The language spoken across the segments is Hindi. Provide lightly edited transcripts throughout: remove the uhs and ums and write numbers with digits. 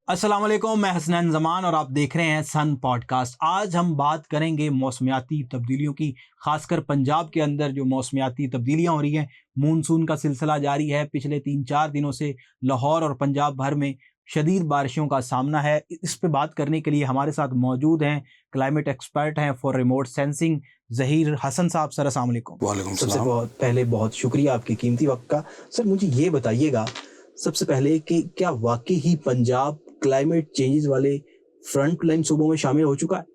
अस्सलाम वालेकुम, मैं हसनैन जमान और आप देख रहे हैं सन पॉडकास्ट। आज हम बात करेंगे मौसमियाती तब्दीलियों की, खासकर पंजाब के अंदर जो मौसमियाती तब्दीलियां हो रही हैं। मानसून का सिलसिला जारी है। पिछले 3-4 दिनों से लाहौर और पंजाब भर में शदीद बारिशों का सामना है। इस पे बात करने के लिए हमारे साथ मौजूद हैं क्लाइमेट एक्सपर्ट हैं for remote sensing Zaheer Hasan साहब। सर अस्सलाम वालेकुम। वालेकुम सबसे सलाम। बहुत पहले बहुत शुक्रिया आपके कीमती वक्त का। सर मुझे ये बताइएगा सबसे पहले कि क्या वाकई ही पंजाब क्लाइमेट चेंजेस वाले फ्रंट लाइन सूबों में शामिल हो चुका है?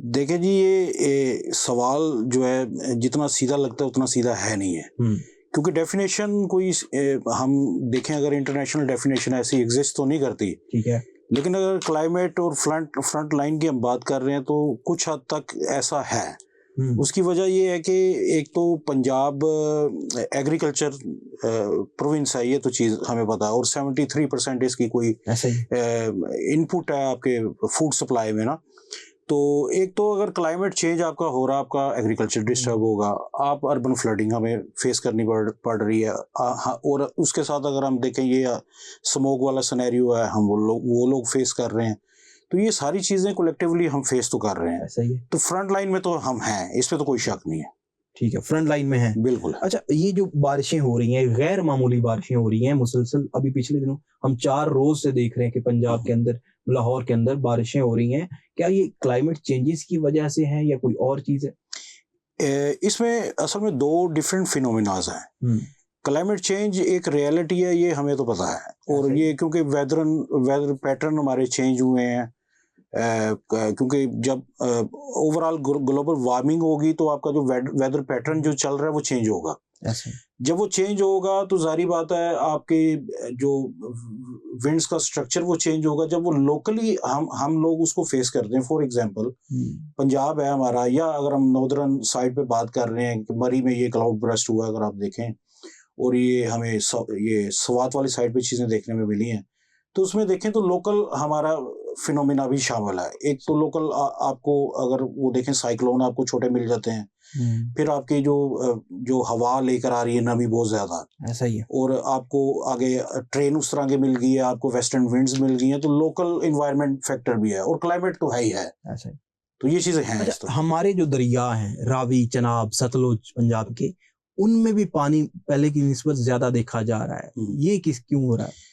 देखिए जी, ये सवाल जो है जितना सीधा लगता है उतना सीधा है नहीं है, क्योंकि डेफिनेशन कोई हम देखें, अगर इंटरनेशनल डेफिनेशन ऐसी एग्जिस्ट तो नहीं करती। ठीक है। लेकिन अगर क्लाइमेट और फ्रंट लाइन की हम बात कर रहे हैं तो कुछ हद तक ऐसा है। उसकी वजह ये है कि एक तो पंजाब एग्रीकल्चर प्रोविंस है, ये तो चीज़ हमें पता है, और 73% इसकी कोई इनपुट है आपके फूड सप्लाई में ना। तो एक तो अगर क्लाइमेट चेंज आपका हो रहा है, आपका एग्रीकल्चर डिस्टर्ब होगा, आप अर्बन फ्लडिंग हमें फेस करनी पड़ रही है। और उसके साथ अगर हम देखें ये स्मोक वाला सिनेरियो है, हम वो लोग फेस कर रहे हैं। तो ये सारी चीज़ें कलेक्टिवली हम फेस तो कर रहे हैं। ऐसा ही है। तो फ्रंट लाइन में तो हम हैं, इसमें तो कोई शक नहीं है। ठीक है, फ्रंट लाइन में है। बिल्कुल। अच्छा, ये जो बारिशें हो रही हैं, गैर मामूली बारिशें हो रही हैं मुसलसल। अभी पिछले दिनों हम 4 रोज से देख रहे हैं कि पंजाब के अंदर, लाहौर के अंदर बारिशें हो रही हैं। क्या ये क्लाइमेट चेंजेस की वजह से है या कोई और चीज है? इसमें असल में 2 डिफरेंट फिनोमिनाज हैं। क्लाइमेट चेंज एक रियलिटी है, ये हमें तो पता है, और ये क्योंकि वेदर पैटर्न हमारे चेंज हुए हैं। क्योंकि जब ओवरऑल ग्लोबल वार्मिंग होगी तो आपका जो वेदर पैटर्न जो चल रहा है वो चेंज होगा। जब वो चेंज होगा तो जारी बात है आपके जो विंड्स का स्ट्रक्चर वो चेंज होगा। जब वो लोकली हम लोग उसको फेस करते हैं, फॉर एग्जांपल पंजाब है हमारा, या अगर हम नॉर्दर्न साइड पे बात कर रहे हैं कि मरी में ये क्लाउड बर्स्ट हुआ, अगर आप देखें, और ये हमें ये स्वात वाली साइड पे चीज़ें देखने में मिली हैं, तो उसमें देखें तो लोकल हमारा फिनोमिना भी शामिल है। एक तो लोकल आपको अगर वो देखें, साइक्लोन आपको छोटे मिल जाते हैं। फिर आपकी जो हवा लेकर आ रही है नमी बहुत ज्यादा, ऐसा ही है, और आपको आगे ट्रेन उस तरह की मिल गई है, आपको वेस्टर्न विंड्स मिल गई हैं, तो लोकल इन्वायरमेंट फैक्टर भी है, और क्लाइमेट तो है ही है। ऐसा ही। तो ये चीजें हैं। अच्छा, हमारे जो दरिया हैं, रावी, चनाब, सतलुज पंजाब के, उनमें भी पानी पहले की निस्बत ज्यादा देखा जा रहा है। ये क्यों हो रहा है?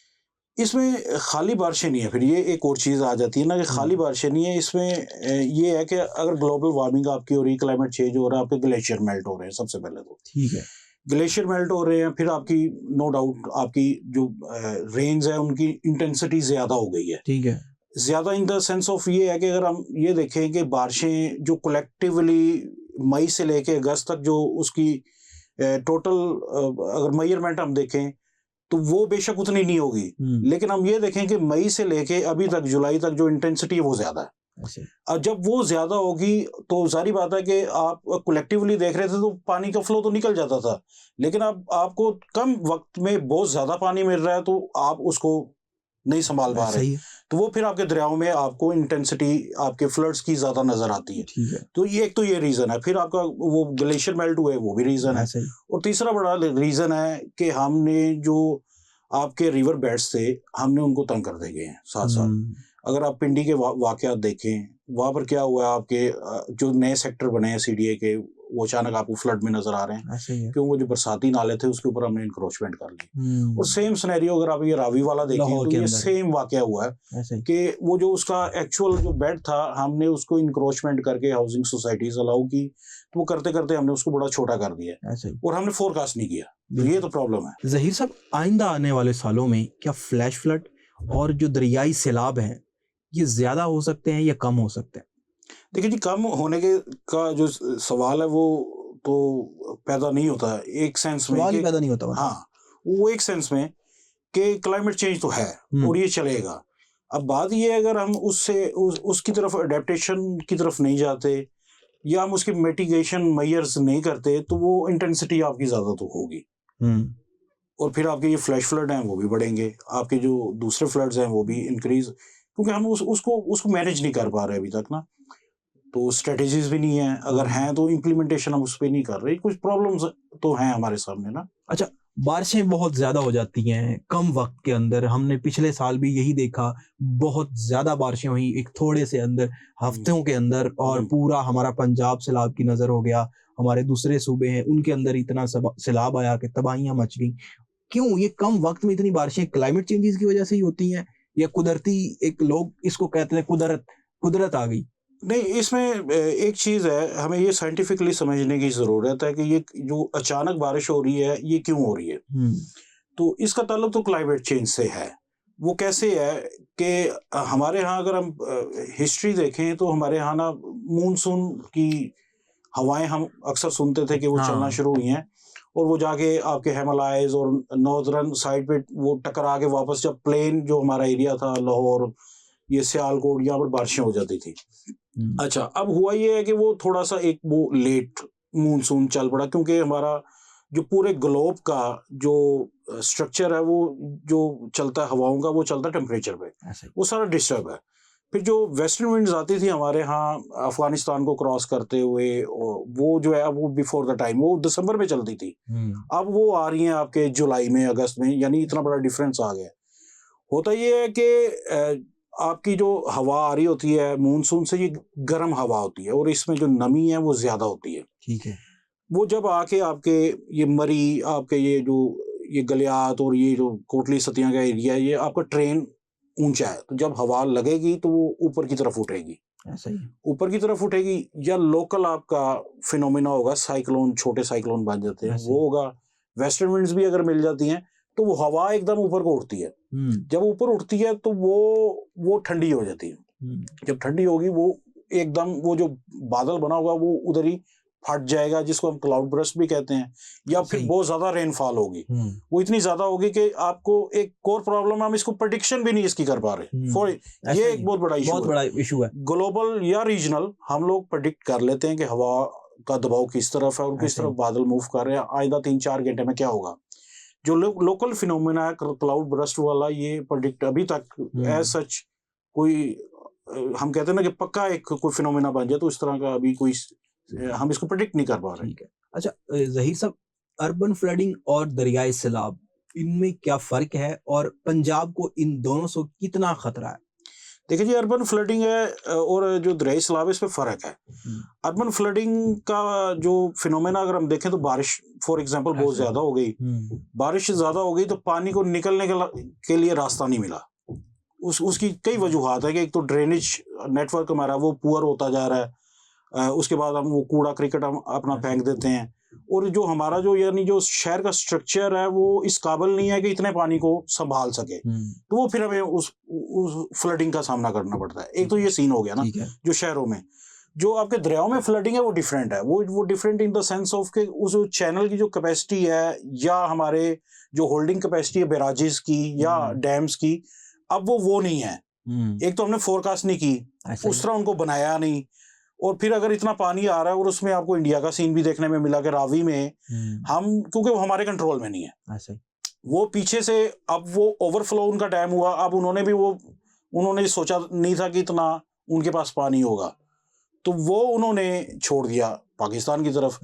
इसमें खाली बारिशें नहीं है, फिर ये एक और चीज़ आ जाती है ना कि खाली बारिशें नहीं है। इसमें ये है कि अगर ग्लोबल वार्मिंग आपकी हो रही है, क्लाइमेट चेंज हो रहा है, आपके ग्लेशियर मेल्ट हो रहे हैं सबसे पहले तो। ठीक है, ग्लेशियर मेल्ट हो रहे हैं, फिर आपकी नो डाउट आपकी जो रेंज है उनकी इंटेंसिटी ज़्यादा हो गई है। ठीक है, ज़्यादा इन द सेंस ऑफ ये है कि अगर हम ये देखें कि बारिशें जो कलेक्टिवली मई से लेके अगस्त तक जो उसकी टोटल अगर मेजरमेंट हम देखें तो वो बेशक उतनी नहीं होगी, लेकिन हम ये देखें कि मई से लेके अभी तक जुलाई तक जो इंटेंसिटी है वो ज्यादा है। अब जब वो ज्यादा होगी तो जारी बात है कि आप कलेक्टिवली देख रहे थे तो पानी का फ्लो तो निकल जाता था, लेकिन अब आपको कम वक्त में बहुत ज्यादा पानी मिल रहा है तो आप उसको नहीं संभाल पा रहे, तो वो फिर आपके दरियाओं में आपको इंटेंसिटी आपके फ्लड्स की ज्यादा नजर आती है। ठीक है। तो ये एक तो ये रीजन है, फिर आपका वो ग्लेशियर मेल्ट हुए वो भी रीजन है, और तीसरा बड़ा रीजन है कि हमने जो आपके रिवर बेड्स थे हमने उनको तंग कर दे गए हैं साथ साथ। अगर आप पिंडी के वाकयात देखें, वहां पर क्या हुआ है, आपके जो नए सेक्टर बने हैं सीडीए के, वो अचानक आपको फ्लड में नजर आ रहे हैं, क्यों वो जो बरसाती नाले थे उसके ऊपर हमने इंक्रोचमेंट कर ली। और सेम सिनेरियो अगर आप ये रावी वाला देखें तो ये सेम वाकया हुआ है कि वो जो उसका एक्चुअल जो बेड था हमने उसको इंक्रोचमेंट करके हाउसिंग सोसाइटीज अलाउ की, तो वो करते करते हमने उसको बड़ा छोटा कर दिया और हमने फोरकास्ट नहीं किया। तो ये तो प्रॉब्लम है। ज़हीर साहब, आइंदा आने वाले सालों में क्या फ्लैश फ्लड और जो दरियाई सैलाब हैं ये ज्यादा हो सकते हैं या कम हो सकते हैं? देखिए जी, कम होने के का जो सवाल है वो तो पैदा नहीं होता है एक सेंस में, पैदा नहीं होता। हाँ, वो एक सेंस में कि क्लाइमेट चेंज तो है और ये चलेगा। अब बात ये है, अगर हम उसकी तरफ अडेप्टेशन की तरफ नहीं जाते या हम उसकी मिटिगेशन मेजर्स नहीं करते तो वो इंटेंसिटी आपकी ज्यादा तो होगी, और फिर आपके ये फ्लैश फ्लड हैं वो भी बढ़ेंगे, आपके जो दूसरे फ्लड्स हैं वो भी इंक्रीज, क्योंकि हम उसको मैनेज नहीं कर पा रहे अभी तक ना। तो स्ट्रेटेजीज भी नहीं है, अगर हैं तो इम्प्लीमेंटेशन हम उस पर नहीं कर रहे, कुछ प्रॉब्लम्स तो हैं हमारे सामने ना। अच्छा, बारिशें बहुत ज्यादा हो जाती हैं कम वक्त के अंदर। हमने पिछले साल भी यही देखा, बहुत ज्यादा बारिशें हुई एक थोड़े से अंदर हफ्तों के अंदर, और पूरा हमारा पंजाब सैलाब की नजर हो गया। हमारे दूसरे सूबे हैं उनके अंदर इतना सैलाब आया कि तबाहियां मच गई। क्यों ये कम वक्त में इतनी बारिशें क्लाइमेट चेंजेस की वजह से ही होती हैं, या कुदरती, एक लोग इसको कहते हैं कुदरत आ गई? नहीं, इसमें एक चीज़ है, हमें ये साइंटिफिकली समझने की ज़रूरत है कि ये जो अचानक बारिश हो रही है ये क्यों हो रही है। तो इसका ताल्लुक तो क्लाइमेट चेंज से है। वो कैसे है कि हमारे यहाँ अगर हम हिस्ट्री देखें तो हमारे यहाँ ना मानसून की हवाएं हम अक्सर सुनते थे कि वो चलना शुरू हुई हैं, और वो जाके आपके हिमालयज और नॉर्दर्न साइड पे वो टकरा के वापस जब प्लेन जो हमारा एरिया था, लाहौर, ये सियालकोट, यहाँ पर बारिशें हो जाती थी। अच्छा, अब हुआ ये है कि वो थोड़ा सा एक वो लेट मानसून चल पड़ा, क्योंकि हमारा जो पूरे ग्लोब का जो स्ट्रक्चर है वो जो चलता है हवाओं का, वो चलता है टेम्परेचर पे, वो सारा डिस्टर्ब है। फिर जो वेस्टर्न विंड्स आती थी हमारे यहाँ अफगानिस्तान को क्रॉस करते हुए, वो जो है वो बिफोर द टाइम वो दिसंबर में चलती थी, अब वो आ रही हैं आपके जुलाई में, अगस्त में, यानी इतना बड़ा डिफरेंस आ गया। होता ये है कि आपकी जो हवा आ रही होती है मानसून से, ये गर्म हवा होती है और इसमें जो नमी है वो ज्यादा होती है। ठीक है। वो जब आके आपके ये मरी, आपके ये जो ये गलियात और ये जो कोटली सतियां का एरिया है, ये आपका ट्रेन ऊंचा है, तो जब हवा लगेगी तो वो ऊपर की तरफ उठेगी। ऐसा ही ऊपर की तरफ उठेगी, या लोकल आपका फिनोमिना होगा, साइक्लोन, छोटे साइक्लोन बन जाते हैं, वो होगा। वेस्टर्न विंड्स भी अगर मिल जाती हैं तो वो हवा एकदम ऊपर को उठती है। जब ऊपर उठती है तो वो ठंडी हो जाती है। जब ठंडी होगी वो एकदम वो जो बादल बना होगा वो उधर ही फट जाएगा, जिसको हम क्लाउड बर्स्ट भी कहते हैं, या फिर बहुत ज्यादा रेनफॉल होगी। वो इतनी ज्यादा होगी कि आपको एक कोर प्रॉब्लम, हम इसको प्रेडिक्शन भी नहीं इसकी कर पा रहे। ये एक बहुत बड़ा इशू है। ग्लोबल या रीजनल हम लोग प्रेडिक्ट कर लेते हैं कि हवा का दबाव किस तरफ है और किस तरफ बादल मूव कर रहे हैं, आइंदा 3-4 घंटे में क्या होगा। जो लोकल फिनोमेना है क्लाउड बर्स्ट वाला, ये प्रेडिक्ट अभी तक एज सच कोई हम कहते हैं ना कि पक्का एक कोई फिनोमेना बन जाए, तो इस तरह का अभी कोई हम इसको प्रेडिक्ट नहीं कर पा रहे। ठीक है। अच्छा ज़हीर साहब, अर्बन फ्लडिंग और दरियाई सैलाब, इनमें क्या फर्क है और पंजाब को इन दोनों से कितना खतरा है? देखिए जी, अर्बन फ्लडिंग है और जो दरियाई सैलाब है, इसमें फर्क है। अर्बन फ्लडिंग का जो फिनोमेना अगर हम देखें तो बारिश फॉर एग्जांपल बहुत ज्यादा हो गई, बारिश ज्यादा हो गई तो पानी को निकलने के लिए रास्ता नहीं मिला। उसकी कई वजूहात है कि एक तो ड्रेनेज नेटवर्क हमारा वो पुअर होता जा रहा है, उसके बाद हम वो कूड़ा क्रिकेट हम अपना फेंक देते हैं, और जो हमारा जो यानी जो शहर का स्ट्रक्चर है वो इस काबिल नहीं है कि इतने पानी को संभाल सके, तो वो फिर हमें उस फ्लडिंग का सामना करना पड़ता है। एक तो ये सीन हो गया ना जो शहरों में। जो आपके दरियाओं में फ्लडिंग है वो डिफरेंट है, वो different in the sense of के उस चैनल की जो कैपेसिटी है, या हमारे जो होल्डिंग कैपेसिटी है बैराजेस की या डैम्स की, अब वो नहीं है। एक तो हमने फोरकास्ट नहीं की, उस तरह उनको बनाया नहीं, और फिर अगर इतना पानी आ रहा है, और उसमें आपको इंडिया का सीन भी देखने में मिला कि रावी में हम, क्योंकि वो हमारे कंट्रोल में नहीं है, वो पीछे से अब वो ओवरफ्लो उनका डैम हुआ, अब उन्होंने सोचा नहीं था कि इतना उनके पास पानी होगा, तो वो उन्होंने छोड़ दिया पाकिस्तान की तरफ।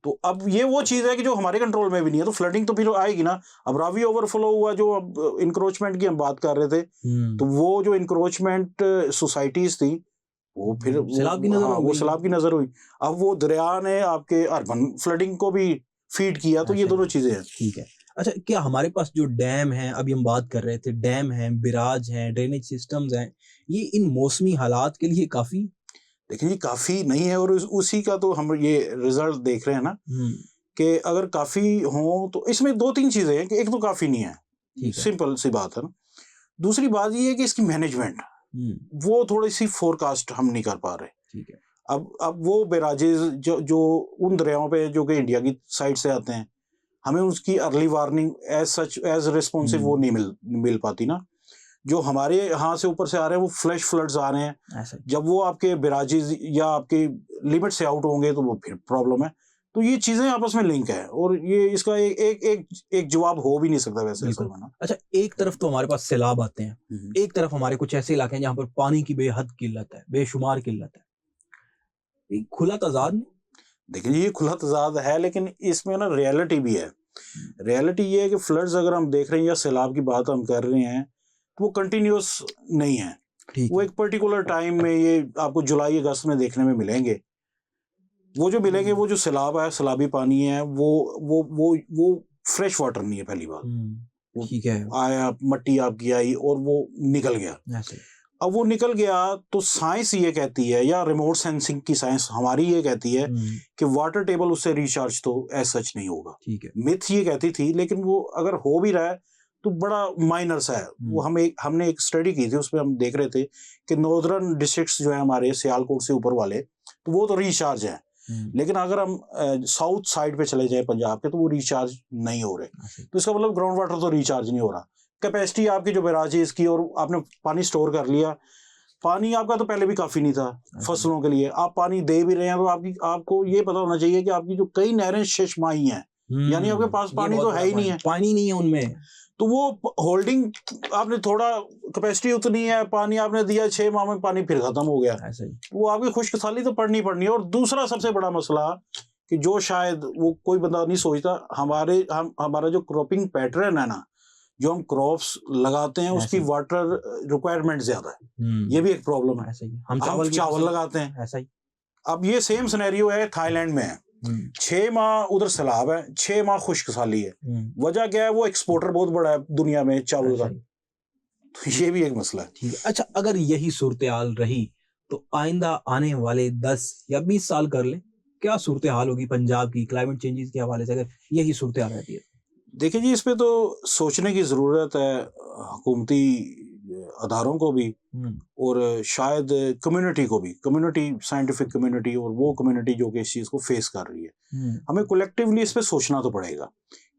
तो अब ये वो चीज है कि जो हमारे कंट्रोल में भी नहीं है, तो फ्लडिंग तो फिर आएगी ना। अब रावी ओवरफ्लो हुआ, जो अब इंक्रोचमेंट की हम बात कर रहे थे, तो वो जो इंक्रोचमेंट सोसाइटीज थी वो फिर सैलाब की नजर हुई। अब वो दरिया ने आपके अर्बन फ्लडिंग को भी फीड किया, तो ये दोनों चीजें हैं। ठीक है। अच्छा, क्या हमारे पास जो डैम है, अभी हम बात कर रहे थे, डैम है, बिराज है, ड्रेनेज सिस्टम्स हैं, ये इन मौसमी हालात के लिए काफी? देखिए जी, काफी नहीं है, और उसी का तो हम ये रिजल्ट देख रहे हैं ना कि अगर काफी हो तो इसमें 2-3 चीजें हैं कि एक तो काफी नहीं है, सिंपल सी बात है ना। दूसरी बात ये है कि इसकी मैनेजमेंट वो थोड़ी सी फोरकास्ट हम नहीं कर पा रहे। ठीक है। अब वो बैराजेस जो उन दरियाओं पे जो कि इंडिया की साइड से आते हैं, हमें उसकी अर्ली वार्निंग एज रिस्पॉन्सिव वो नहीं मिल पाती ना। जो हमारे यहाँ से ऊपर से आ रहे हैं वो फ्लैश फ्लड्स आ रहे हैं, जब वो आपके बैराजेस या आपके लिमिट से आउट होंगे तो वो फिर प्रॉब्लम है। तो ये चीजें आपस में लिंक है, और ये इसका एक जवाब हो भी नहीं सकता वैसे ना। अच्छा, एक तरफ तो हमारे पास सैलाब आते हैं, एक तरफ हमारे कुछ ऐसे इलाके हैं जहाँ पर पानी की बेहद किल्लत है, बेशुमार किल्लत है। खुला तजाद नहीं? देखिए ये खुला तजाद है, लेकिन इसमें ना रियलिटी भी है। रियलिटी ये है कि फ्लड्स अगर हम देख रहे हैं या सैलाब की बात हम कर रहे हैं तो वो कंटिन्यूस नहीं है, वो एक पर्टिकुलर टाइम में, ये आपको जुलाई अगस्त में देखने में मिलेंगे। वो जो मिलेंगे, वो जो सैलाब है, सैलाबी पानी है, वो फ्रेश वाटर नहीं है। पहली बात ठीक है, आया, मट्टी आपकी आई और वो निकल गया। अब वो निकल गया तो साइंस ये कहती है, या रिमोट सेंसिंग की साइंस हमारी ये कहती है कि वाटर टेबल उससे रिचार्ज तो एज सच नहीं होगा। ठीक है, मिथ ये कहती थी, लेकिन वो अगर हो भी रहा है तो बड़ा माइनर सा है। वो हमने एक स्टडी की थी, उसमें हम देख रहे थे कि नॉर्दर्न डिस्ट्रिक्ट्स जो है हमारे सियालकोट से ऊपर वाले, तो वो तो रिचार्ज है, लेकिन अगर हम साउथ साइड पे चले जाए पंजाब के, तो वो रिचार्ज नहीं हो रहे। तो इसका मतलब ग्राउंड वाटर तो रिचार्ज नहीं हो रहा। कैपेसिटी आपकी जो बैराजेस की, और आपने पानी स्टोर कर लिया, पानी आपका तो पहले भी काफी नहीं था फसलों के लिए, आप पानी दे भी रहे हैं, तो आपको ये पता होना चाहिए कि आपकी जो कई नहरें शेषमाही हैं, यानी आपके पास पानी तो है ही नहीं है, पानी नहीं है उनमें, तो वो होल्डिंग आपने थोड़ा कैपेसिटी उतनी है, पानी आपने दिया 6 माह में पानी फिर खत्म हो गया, वो आपकी खुश्कसाली तो पड़नी है। और दूसरा सबसे बड़ा मसला कि जो शायद वो कोई बंदा नहीं सोचता, हमारा जो क्रॉपिंग पैटर्न है ना, जो हम क्रॉप्स लगाते हैं उसकी वाटर रिक्वायरमेंट ज्यादा है, ये भी एक प्रॉब्लम है। हम चावल लगाते हैं ऐसा ही। अब ये सेम सिनेरियो है थाईलैंड में है, 6 माह उधर सैलाब है, 6 माह खुश्कसाली है। वजह क्या है? वो एक्सपोर्टर बहुत बड़ा है दुनिया में चावल का, तो ये भी एक मसला है। ठीक है, अच्छा, अगर यही सूरत हाल रही तो आइंदा आने वाले 10 या 20 साल कर ले, क्या सूरत हाल होगी पंजाब की क्लाइमेट चेंजेस के हवाले से, अगर यही सूरत हाल रहती है? देखिए जी, इस पे तो सोचने की ज़रूरत है हुकूमती अदारों को भी, और शायद कम्युनिटी को भी, साइंटिफिक कम्युनिटी, और वो कम्युनिटी जो कि इस चीज़ को फेस कर रही है। हमें कलेक्टिवली इस पे सोचना तो पड़ेगा,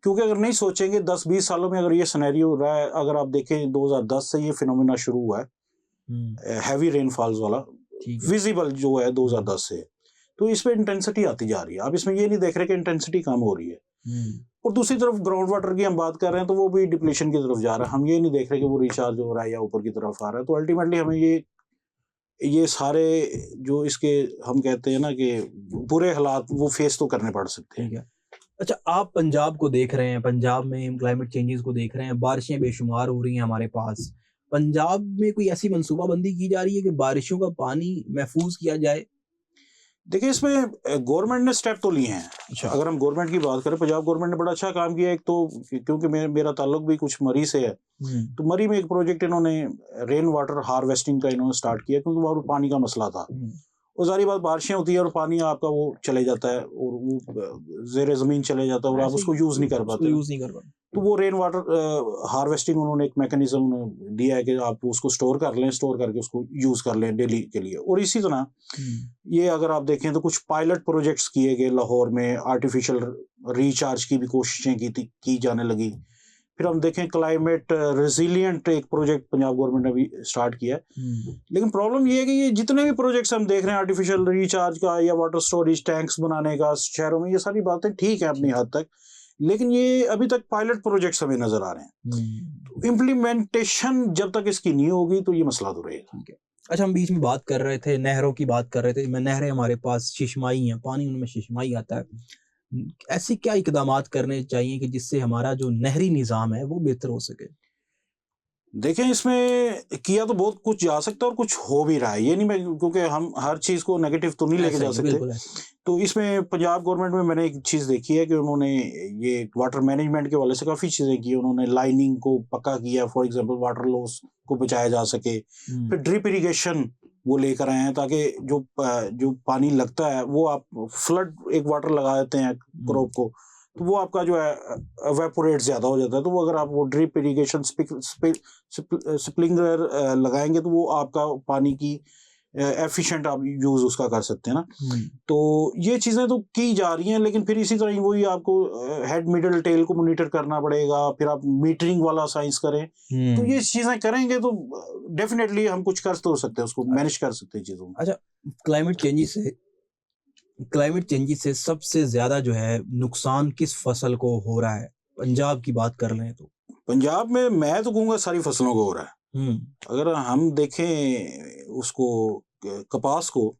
क्योंकि अगर नहीं सोचेंगे 10-20 सालों में अगर ये सिनेरियो रहा है, अगर आप देखें 2010 से ये फिनोमेना शुरू हुआ है, हैवी रेनफॉल्स वाला विजिबल जो है 2010 से, तो इस पे इंटेंसिटी आती जा रही है। आप इसमें ये नहीं देख रहे कि इंटेंसिटी कम हो रही है, और दूसरी तरफ ग्राउंड वाटर की हम बात कर रहे हैं तो वो भी डिप्लीशन की तरफ जा रहा है। हम ये नहीं देख रहे कि वो रिचार्ज हो रहा है या ऊपर की तरफ आ रहा है। तो अल्टीमेटली हमें ये सारे जो इसके हम कहते हैं ना कि बुरे हालात, वो फेस तो करने पड़ सकते हैं। अच्छा, आप पंजाब को देख रहे हैं, पंजाब में क्लाइमेट चेंजेस को देख रहे हैं, बारिशें बेशुमार हो रही हैं हमारे पास। पंजाब में कोई ऐसी मंसूबाबंदी की जा रही है कि बारिशों का पानी महफूज किया जाए? देखिए, इसमें गवर्नमेंट ने स्टेप तो लिए हैं। अच्छा, अगर हम गवर्नमेंट की बात करें, पंजाब गवर्नमेंट ने बड़ा अच्छा काम किया। एक तो क्योंकि मेरा ताल्लुक भी कुछ मरी से है, तो मरी में एक प्रोजेक्ट इन्होंने रेन वाटर हार्वेस्टिंग का इन्होंने स्टार्ट किया, क्योंकि वहाँ पानी का मसला था। और सारी बात, बारिशें होती है और पानी आपका वो चले जाता है, और वो जेर ज़मीन चले जाता है, और आप उसको यूज़ नहीं कर पाते। तो वो रेन वाटर हार्वेस्टिंग उन्होंने एक मैकेनिज्म दिया है कि आप उसको स्टोर कर लें, स्टोर करके उसको यूज़ कर लें डेली के लिए। और इसी तरह ये अगर आप देखें तो कुछ पायलट प्रोजेक्ट्स किए गए लाहौर में, आर्टिफिशियल रिचार्ज की भी कोशिशें की जाने लगी। फिर हम देखें क्लाइमेट रेजिलिएंट एक प्रोजेक्ट पंजाब गवर्नमेंट ने भी स्टार्ट किया है। लेकिन प्रॉब्लम ये है कि ये जितने भी प्रोजेक्ट्स हम देख रहे हैं, आर्टिफिशियल रिचार्ज का या वाटर स्टोरेज टैंक्स बनाने का शहरों में, ये सारी बातें ठीक है अपनी हद तक, लेकिन ये अभी तक पायलट प्रोजेक्ट्स हमें नजर आ रहे हैं। इम्प्लीमेंटेशन जब तक इसकी नहीं होगी तो ये मसला तो रहेगा। अच्छा, हम बीच में बात कर रहे थे, नहरों की बात कर रहे थे। नहरें हमारे पास शिशमाई हैं, पानी उनमें शिशमाई आता है। ऐसे क्या इकदामात करने चाहिए कि जिससे हमारा जो नहरी निज़ाम है वो बेहतर हो सके? देखें, इसमें किया तो बहुत कुछ जा सकता है और कुछ हो भी रहा है, ये नहीं मैं, क्योंकि हम हर चीज़ को नेगेटिव तो नहीं लेके जा सकते। तो इसमें पंजाब गवर्नमेंट में मैंने एक चीज़ देखी है कि उन्होंने ये वाटर मैनेजमेंट के वाले से काफ़ी चीज़ें की। उन्होंने लाइनिंग को पक्का किया, फॉर एग्जांपल वाटर लॉस को बचाया जा सके। फिर ड्रिप इरिगेशन वो लेकर आए हैं, ताकि जो पानी लगता है वो आप फ्लड एक वाटर लगा देते हैं क्रॉप को, तो वो आपका जो है एवेपोरेट ज़्यादा हो जाता है। तो वो अगर आप वो ड्रिप इरिगेशन स्प्रिंकलर लगाएंगे तो वो आपका पानी की एफिशिएंट आप यूज़ उसका कर सकते हैं ना। तो ये चीज़ें तो की जा रही हैं, लेकिन फिर इसी तरह वही आपको हेड मिडल टेल को मॉनिटर करना पड़ेगा। फिर आप मीटरिंग वाला साइंस करें, तो ये चीज़ें करेंगे तो डेफिनेटली हम कुछ कर तो सकते हैं, उसको मैनेज कर सकते हैं चीज़ों को। अच्छा, क्लाइमेट चेंजेस से सबसे ज्यादा जो है नुकसान किस फसल को हो रहा है? पंजाब की बात कर लें तो पंजाब में मैं तो कहूँगा सारी फसलों को हो रहा है। अगर हम देखें उसको, कपास को,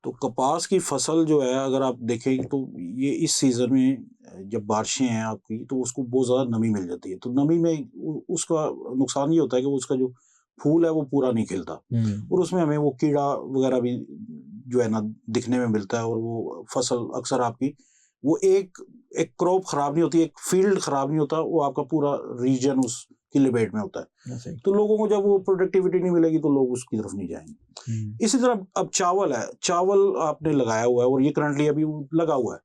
तो कपास की फसल जो है अगर आप देखें तो ये इस सीजन में जब बारिशें हैं आपकी तो उसको बहुत ज़्यादा नमी मिल जाती है, तो नमी में उसका नुकसान ये होता है कि उसका जो फूल है वो पूरा नहीं खिलता और उसमें हमें वो कीड़ा वगैरह भी जो है ना दिखने में मिलता है और वो फसल अक्सर आपकी वो एक क्रॉप खराब नहीं होती, एक फील्ड खराब नहीं होता, वो आपका पूरा रीजन उसकी लिबेट में होता है। तो लोगों को जब वो प्रोडक्टिविटी नहीं मिलेगी तो लोग उसकी तरफ नहीं जाएंगे। इसी तरह अब चावल है, चावल आपने लगाया हुआ है और ये करंटली अभी लगा हुआ है,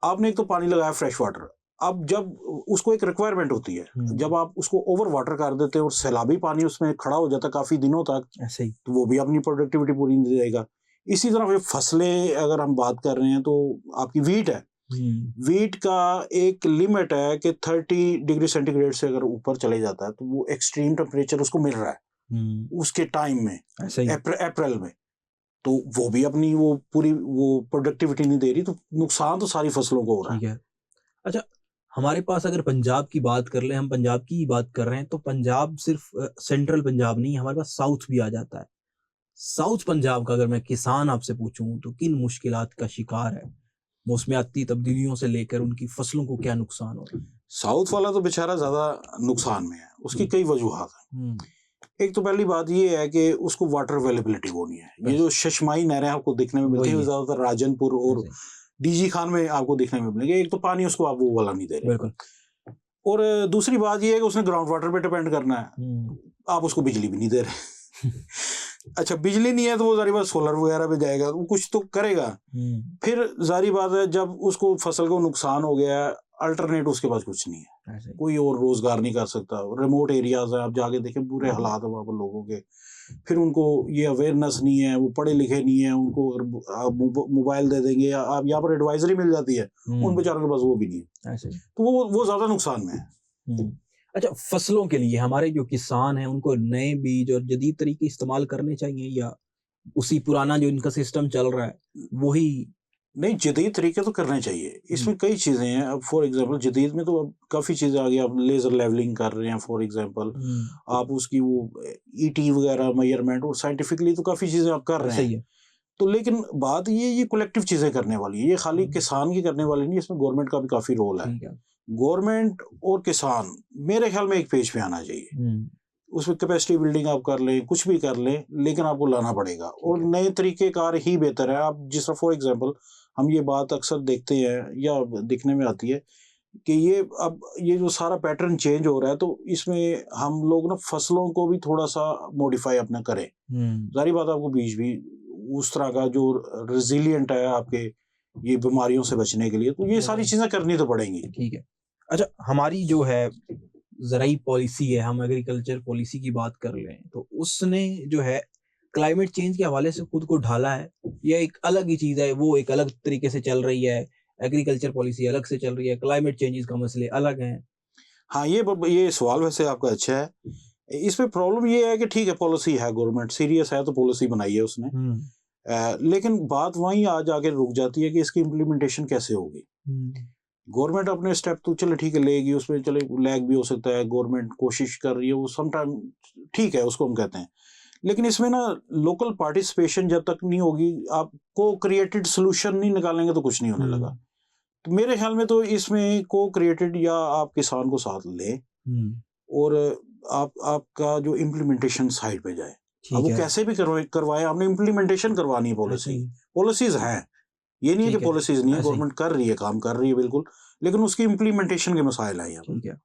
आपने एक तो पानी लगाया फ्रेश वाटर, अब जब उसको एक रिक्वायरमेंट होती है, जब आप उसको ओवर वाटर कर देते हैं और सैलाबी पानी उसमें खड़ा हो जाता है काफी दिनों तक, ऐसे ही तो वो भी अपनी प्रोडक्टिविटी पूरी नहीं देगा। इसी तरह फसलें अगर हम बात कर रहे हैं तो आपकी वीट है, वीट का एक लिमिट है कि 30 डिग्री सेंटीग्रेड से अगर ऊपर चले जाता है तो वो एक्सट्रीम टेम्परेचर उसको मिल रहा है उसके टाइम में, अप्रैल में, तो वो भी अपनी वो पूरी वो प्रोडक्टिविटी नहीं दे रही, तो नुकसान तो सारी फसलों को हो रहा है। अच्छा, हमारे पास अगर पंजाब की बात कर ले, हम पंजाब की ही बात कर रहे हैं, तो पंजाब सिर्फ सेंट्रल पंजाब नहीं, हमारे पास साउथ भी आ जाता है। साउथ पंजाब का अगर मैं किसान आपसे पूछूं तो किन मुश्किलात का शिकार है? मौसमियाती तब्दीलियों से लेकर उनकी फसलों को क्या नुकसान हो रहा है? साउथ वाला तो बेचारा ज्यादा नुकसान में है, उसकी कई वजूहात हैं। एक तो पहली बात ये है कि उसको वाटर अवेलेबिलिटी वो नहीं है। ये जो शशमाई नहरें आपको देखने में मिलती है ज्यादातर राजनपुर और डीजी खान में आपको देखने में मिलेंगे, एक तो पानी उसको आप वो वाला नहीं दे रहे, और दूसरी बात ये है कि उसने ग्राउंड वाटर पे डिपेंड करना है, आप उसको बिजली भी नहीं दे रहे। अच्छा, बिजली नहीं है तो वो जारी बात सोलर वगैरह पे जाएगा, वो कुछ तो करेगा। फिर जारी बात है जब उसको फसल को नुकसान हो गया, अल्टरनेट उसके पास कुछ नहीं है, कोई और रोजगार नहीं कर सकता। रिमोट एरियाज है, आप जाके देखें बुरे हालात है वहाँ पर लोगों के। फिर उनको ये अवेयरनेस नहीं है, वो पढ़े लिखे नहीं है, उनको अगर मोबाइल दे देंगे या आप यहाँ पर एडवाइजरी मिल जाती है, उन बेचारों के पास वो भी नहीं है, तो वो ज्यादा नुकसान में है। अच्छा, फसलों के लिए हमारे जो किसान हैं उनको नए बीज और जदीद तरीके इस्तेमाल करने चाहिए या उसी पुराना जो इनका सिस्टम चल रहा है वही? नहीं, जदीद तरीके तो करने चाहिए। इसमें कई चीजें हैं। अब फॉर एग्जांपल जदीद में तो अब काफी चीजें आ गई, आप लेजर लेवलिंग कर रहे हैं फॉर एग्जांपल, आप उसकी वो ईटी वगैरह मेजरमेंट और साइंटिफिकली तो काफी चीजें आप कर रहे हैं। तो लेकिन बात ये कलेक्टिव चीजें करने वाली है, ये खाली किसान की करने वाली नहीं, इसमें गवर्नमेंट का भी काफी रोल है। गवर्नमेंट और किसान मेरे ख्याल में एक पेज पे आना चाहिए, उसमें कैपेसिटी बिल्डिंग आप कर लें, कुछ भी कर लें, लेकिन आपको लाना पड़ेगा और नए तरीके कार ही बेहतर है। आप जिस तरह फॉर एग्जांपल हम ये बात अक्सर देखते हैं या दिखने में आती है कि ये जो सारा पैटर्न चेंज हो रहा है, तो इसमें हम लोग ना फसलों को भी थोड़ा सा मॉडिफाई अपना करें। जारी बात, आपको बीज भी उस तरह का जो रेजिलियंट है आपके ये बीमारियों से बचने के लिए, तो ये सारी चीजें करनी तो पड़ेंगी। ठीक है। अच्छा, हमारी जो है ज़राई पॉलिसी है, हम एग्रीकल्चर पॉलिसी की बात कर लें तो उसने जो है क्लाइमेट चेंज के हवाले से खुद को ढाला है, ये एक अलग ही चीज़ है, वो एक अलग तरीके से चल रही है, एग्रीकल्चर पॉलिसी अलग से चल रही है, क्लाइमेट चेंजेस का मसले अलग हैं। हाँ, ये सवाल वैसे आपका अच्छा है। इसमें प्रॉब्लम ये है कि ठीक है, पॉलिसी है, गवर्नमेंट सीरियस है तो पॉलिसी बनाई है उसने, लेकिन बात वहीं आज आके रुक जाती है कि इसकी इम्प्लीमेंटेशन कैसे होगी। गवर्नमेंट अपने स्टेप तो चले ठीक है लेगी, उसमें चले लैग भी हो सकता है, गवर्नमेंट कोशिश कर रही है, वो समटाइम ठीक है, उसको हम कहते हैं, लेकिन इसमें ना लोकल पार्टिसिपेशन जब तक नहीं होगी, आप को क्रिएटेड सोल्यूशन नहीं निकालेंगे तो कुछ नहीं होने लगा। तो मेरे ख्याल में तो इसमें को क्रिएटेड या आप किसान को साथ लें और आपका जो इम्प्लीमेंटेशन साइड पे जाए, अब वो कैसे भी करवाए, हमने इम्प्लीमेंटेशन करवानी है। पॉलिसीज हैं, ये नहीं है कि पॉलिसीज नहीं है, गवर्नमेंट कर रही है, काम कर रही है बिल्कुल, लेकिन उसकी इम्प्लीमेंटेशन के मसाइल हैं यहाँ पर।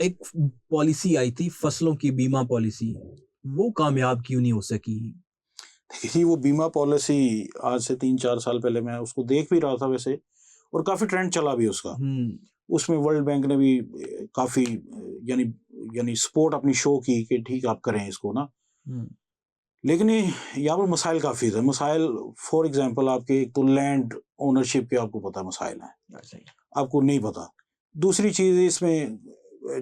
एक पॉलिसी आई थी फसलों की बीमा पॉलिसी, वो कामयाब क्यों नहीं हो सकी? देखिए, वो बीमा पॉलिसी आज से 3-4 साल पहले मैं उसको देख भी रहा था वैसे, और काफी ट्रेंड चला भी उसका। उसमें वर्ल्ड बैंक ने भी काफी यानी सपोर्ट अपनी शो की कि ठीक आप करें इसको ना, लेकिन यहाँ पर मसाइल काफी थे। मसाइल फॉर एग्जांपल आपके एक तो लैंड ओनरशिप के आपको पता मसाइल हैं, आपको नहीं पता। दूसरी चीज इसमें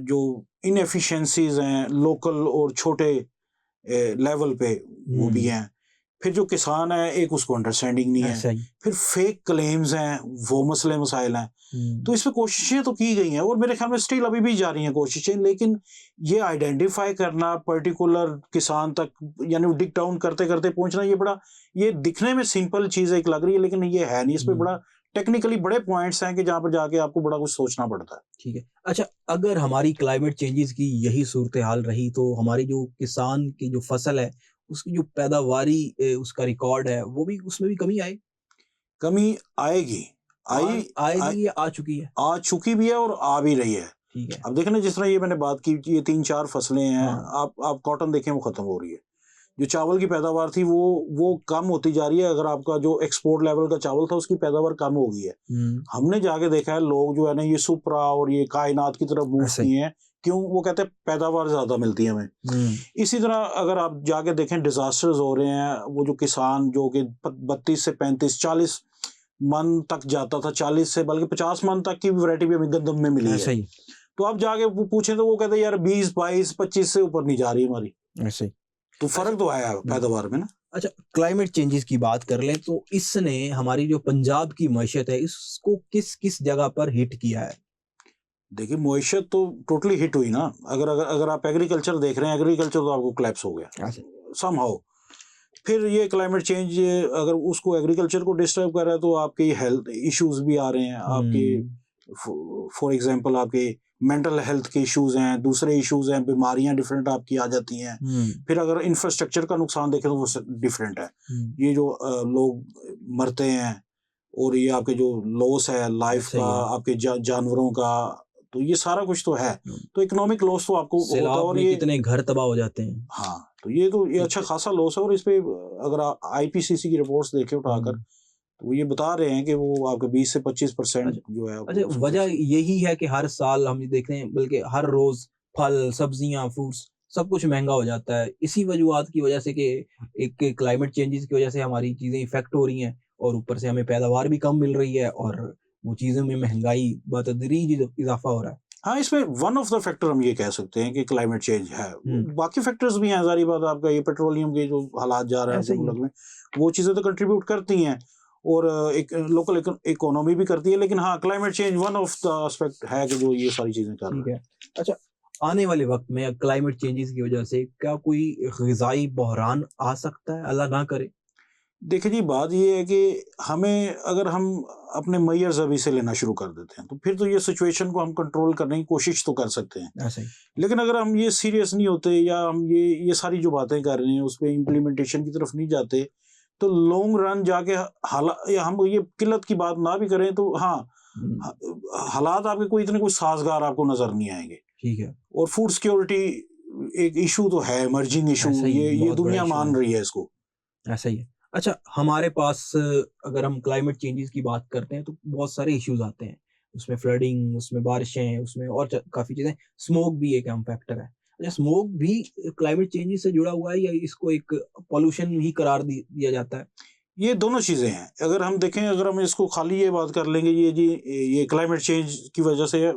जो इनएफिशिएंसीज हैं लोकल और छोटे लेवल पे वो भी हैं। फिर जो किसान है एक उसको अंडरस्टैंडिंग नहीं है, सही। फिर फेक क्लेम्स हैं, वो मसले मसाइल हैं। तो इसमें कोशिशें तो की गई हैं और मेरे ख्याल में स्टिल अभी भी जारी हैं कोशिशें, लेकिन ये आइडेंटिफाई करना पर्टिकुलर किसान तक, यानी डिग डाउन करते करते पहुंचना, ये बड़ा, ये दिखने में सिंपल चीज़ एक लग रही है लेकिन ये है नहीं, इसमें बड़ा टेक्निकली बड़े पॉइंट्स हैं कि जहाँ पर जाके आपको बड़ा कुछ सोचना पड़ता है। ठीक है। अच्छा, अगर हमारी क्लाइमेट चेंजेस की यही सूरत हाल रही तो हमारी जो किसान की जो फसल है उसकी जो पैदावारी उसका रिकॉर्ड है वो भी, उसमें भी कमी आए? कमी आएगी, आएगी या आ चुकी है? आ चुकी भी है और आ भी रही है। ठीक है। अब देखें ना, जिस तरह ये मैंने बात की, ये 3-4 फसलें हैं, हाँ। आप कॉटन देखें वो खत्म हो रही है। जो चावल की पैदावार थी वो कम होती जा रही है। अगर आपका जो एक्सपोर्ट लेवल का चावल था उसकी पैदावार कम हो गई है। हमने जाके देखा है, लोग जो है ना ये सुपरा और ये कायनात की तरफ मूव किए हैं। क्यों? वो कहते हैं पैदावार ज्यादा मिलती है हमें। इसी तरह अगर आप जाके देखें, डिजास्टर्स हो रहे हैं, वो जो किसान जो कि 32 से 35 40 मन तक जाता था, 40 से बल्कि 50 मन तक की वैरायटी भी हमें गंदम में मिली है। तो आप जाके पूछे तो वो कहते हैं यार 20 22 25 से ऊपर नहीं जा रही हमारी। ऐसे तो फर्क तो आया पैदावार में ना। अच्छा, क्लाइमेट चेंजेस की बात कर लें तो इसने हमारी जो पंजाब की मईशत है इसको किस किस जगह पर हिट किया है? देखिए, मईशत तो टोटली हिट हुई ना। अगर आप एग्रीकल्चर देख रहे हैं, एग्रीकल्चर तो आपको क्लैप्स हो गया समहाउ। फिर ये क्लाइमेट चेंज अगर उसको एग्रीकल्चर को डिस्टर्ब कर रहा है तो आपके हेल्थ इश्यूज भी आ रहे हैं। आपके फॉर एग्जांपल आपके मेंटल हेल्थ के इश्यूज हैं, दूसरे इश्यूज हैं, बीमारियां डिफरेंट आपकी आ जाती हैं। फिर अगर इंफ्रास्ट्रक्चर का नुकसान देखें तो वो डिफरेंट है। ये जो लोग मरते हैं और ये आपके जो लॉस है लाइफ का, आपके जानवरों का, तो ये सारा कुछ तो है। तो इकोनॉमिक लॉस तो आपको होता है और ये कितने घर तबाह हो जाते हैं। हाँ, तो ये अच्छा खासा लॉस है। और इस पे अगर आप IPCC की रिपोर्ट्स देखें उठाकर तो वो ये बता रहे हैं कि वो आपके 20 से 25% जो है। अच्छा, वजह यही है कि हर साल हम देखते हैं, बल्कि हर रोज फल सब्जियां फ्रूट्स सब कुछ महंगा हो जाता है इसी वजूहत की वजह से कि एक क्लाइमेट चेंजेस की वजह से हमारी चीजें इफेक्ट हो रही हैं और ऊपर से हमें पैदावार भी कम मिल रही है और वो चीजों में महंगाई बतदरीज इजाफा हो रहा है। हाँ, इसमें वन ऑफ द फैक्टर हम ये कह सकते हैं कि क्लाइमेट चेंज है। बाकी फैक्टर्स भी हैं, सारी बात आपका ये पेट्रोलियम के जो हालात जा रहे हैं मुल्क में, वो चीज़ें तो कंट्रीब्यूट करती हैं और एक लोकल इकोनॉमी भी करती है। लेकिन हाँ, climate change one of the aspect है कि जो ये सारी चीज़ें कर रही है। अच्छा, आने वाले वक्त में क्लाइमेट चेंजेस की वजह से क्या कोई ग़िज़ाई बहरान आ सकता है? अल्लाह ना करे। देखिए जी, बात ये है कि हमें, अगर हम अपने मैयर्स अभी से लेना शुरू कर देते हैं तो फिर तो ये सिचुएशन को हम कंट्रोल करने की कोशिश तो कर सकते हैं। ऐसे ही। लेकिन अगर हम ये सीरियस नहीं होते या हम ये सारी जो बातें कर रहे हैं उस पर इम्प्लीमेंटेशन की तरफ नहीं जाते तो लॉन्ग रन जाके या हम ये किल्लत की बात ना भी करें तो हाँ, हालात आपके कोई इतने कोई साजगार आपको नजर नहीं आएंगे। ठीक है। और फूड सिक्योरिटी एक इशू तो है, इमर्जिंग इशू, ये दुनिया मान रही है इसको। ऐसा ही है। अच्छा, हमारे पास अगर हम क्लाइमेट चेंजेस की बात करते हैं तो बहुत सारे इश्यूज आते हैं, उसमें फ्लडिंग, उसमें बारिशें, उसमें और काफी चीजें। स्मोक भी एक अहम फैक्टर है। अच्छा, स्मोक भी क्लाइमेट चेंजेस से जुड़ा हुआ है या इसको एक पॉल्यूशन ही करार दिया जाता है? ये दोनों चीजें हैं। अगर हम देखें, अगर हम इसको खाली ये बात कर लेंगे ये क्लाइमेट चेंज की वजह से,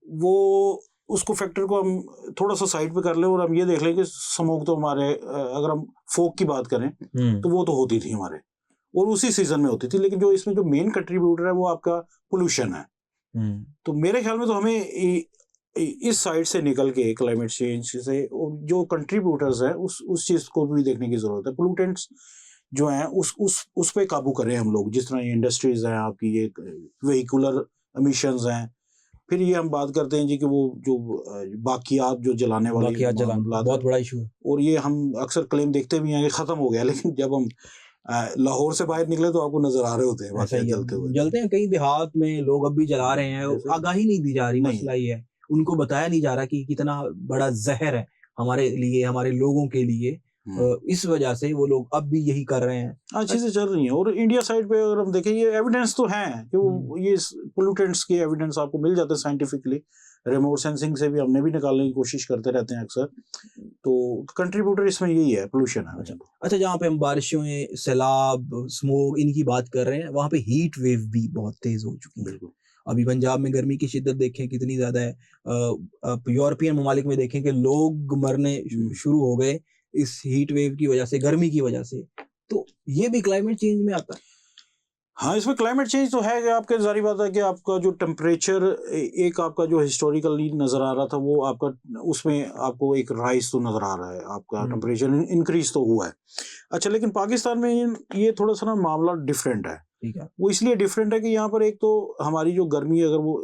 वो उसको फैक्टर को हम थोड़ा सा साइड पे कर लें और हम ये देख लें कि स्मोक तो हमारे, अगर हम फोक की बात करें तो वो तो होती थी हमारे और उसी सीजन में होती थी। लेकिन जो इसमें जो मेन कंट्रीब्यूटर है वो आपका पोल्यूशन है। तो मेरे ख्याल में तो हमें इस साइड से निकल के क्लाइमेट चेंज से जो कंट्रीब्यूटर्स हैं उस चीज को भी देखने की जरूरत है। पोल्यूटेंट्स जो हैं उस पे काबू करें हम लोग। जिस तरह ये इंडस्ट्रीज हैं आपकी, ये व्हीकुलर एमिशंस हैं। फिर ये हम बात करते हैं जी कि वो जो बाकियात जो जलाने वाले बहुत बड़ा इशू है और ये हम अक्सर क्लेम देखते भी हैं कि खत्म हो गया, लेकिन जब हम लाहौर से बाहर निकले तो आपको नजर आ रहे होते हैं बाकियात जलते हैं। कई देहात में लोग अब भी जला रहे हैं, आगाही नहीं दी जा रही। मसला ये है, उनको बताया नहीं जा रहा कि कितना बड़ा जहर है हमारे लिए, हमारे लोगों के लिए। इस वजह से वो लोग अब भी यही कर रहे हैं। हाँ, चीजें चल रही हैं। और इंडिया साइड पे अगर हम देखें, ये एविडेंस तो है कि वो ये पोल्यूटेंट्स के एविडेंस आपको मिल जाते हैं साइंटिफिकली। रिमोट सेंसिंग से भी हमने भी निकालने की कोशिश करते रहते हैं अक्सर। तो कंट्रीब्यूटर इसमें यही है, पोल्यूशन है। अच्छा, जहाँ पे हम बारिशों, सैलाब, स्मोक इनकी बात कर रहे हैं, वहाँ पे हीट वेव भी बहुत तेज हो चुकी है। बिल्कुल। अभी पंजाब में गर्मी की शिद्दत देखें कितनी ज्यादा है। यूरोपियन ममालिक में देखें कि लोग मरने शुरू हो गए इस हीट वेव की वजह से, गर्मी की वजह से। तो ये भी क्लाइमेट चेंज में आता है। हाँ, इसमें क्लाइमेट चेंज तो है कि आपके जारी बात है कि आपका जो टेम्परेचर एक आपका जो हिस्टोरिकली नज़र आ रहा था वो आपका उसमें आपको एक राइज तो नज़र आ रहा है, आपका टेम्परेचर इंक्रीज तो हुआ है। अच्छा, लेकिन पाकिस्तान में ये थोड़ा सा ना मामला डिफरेंट है। ठीक है। वो इसलिए डिफरेंट है कि यहाँ पर एक तो हमारी जो गर्मी अगर वो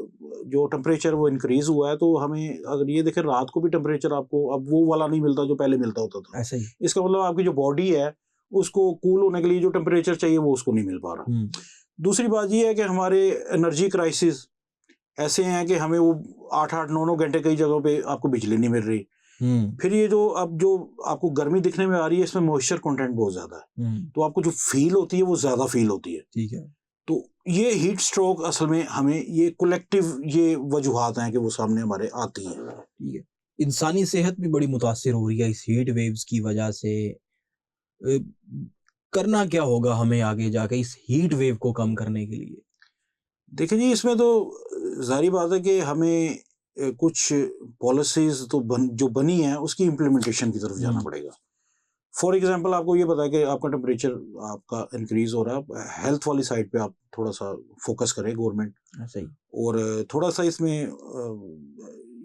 जो टेम्परेचर वो इंक्रीज हुआ है तो हमें अगर ये देखें रात को भी टेम्परेचर आपको अब वो वाला नहीं मिलता जो पहले मिलता होता था। ऐसा ही। इसका मतलब आपकी जो बॉडी है उसको कूल होने के लिए जो टेम्परेचर चाहिए वो उसको नहीं मिल पा रहा। दूसरी बात ये है कि हमारे एनर्जी क्राइसिस ऐसे हैं कि हमें वो 8-8 9-9 घंटे कई जगहों पे आपको बिजली नहीं मिल रही। फिर ये जो अब जो आपको गर्मी दिखने में आ रही है इसमें मॉइस्चर कंटेंट बहुत ज्यादा है, तो आपको जो फील होती है वो ज्यादा फील होती है। ठीक है। तो ये हीट स्ट्रोक असल में हमें ये कलेक्टिव ये वजूहात हैं कि वो सामने हमारे आती हैं। ठीक है। इंसानी सेहत भी बड़ी मुतासिर हो रही है इस हीट वेव्स की वजह से। करना क्या होगा हमें आगे जाके इस हीट वेव को कम करने के लिए? देखिए जी, इसमें तो जाहिर बात है कि हमें कुछ पॉलिसीज तो जो बनी है उसकी इम्प्लीमेंटेशन की तरफ जाना पड़ेगा। फॉर एग्जांपल आपको ये पता है कि आपका टेम्परेचर आपका इंक्रीज हो रहा है, हेल्थ वाली साइड पे आप थोड़ा सा फोकस करें गवर्नमेंट। सही। और थोड़ा सा इसमें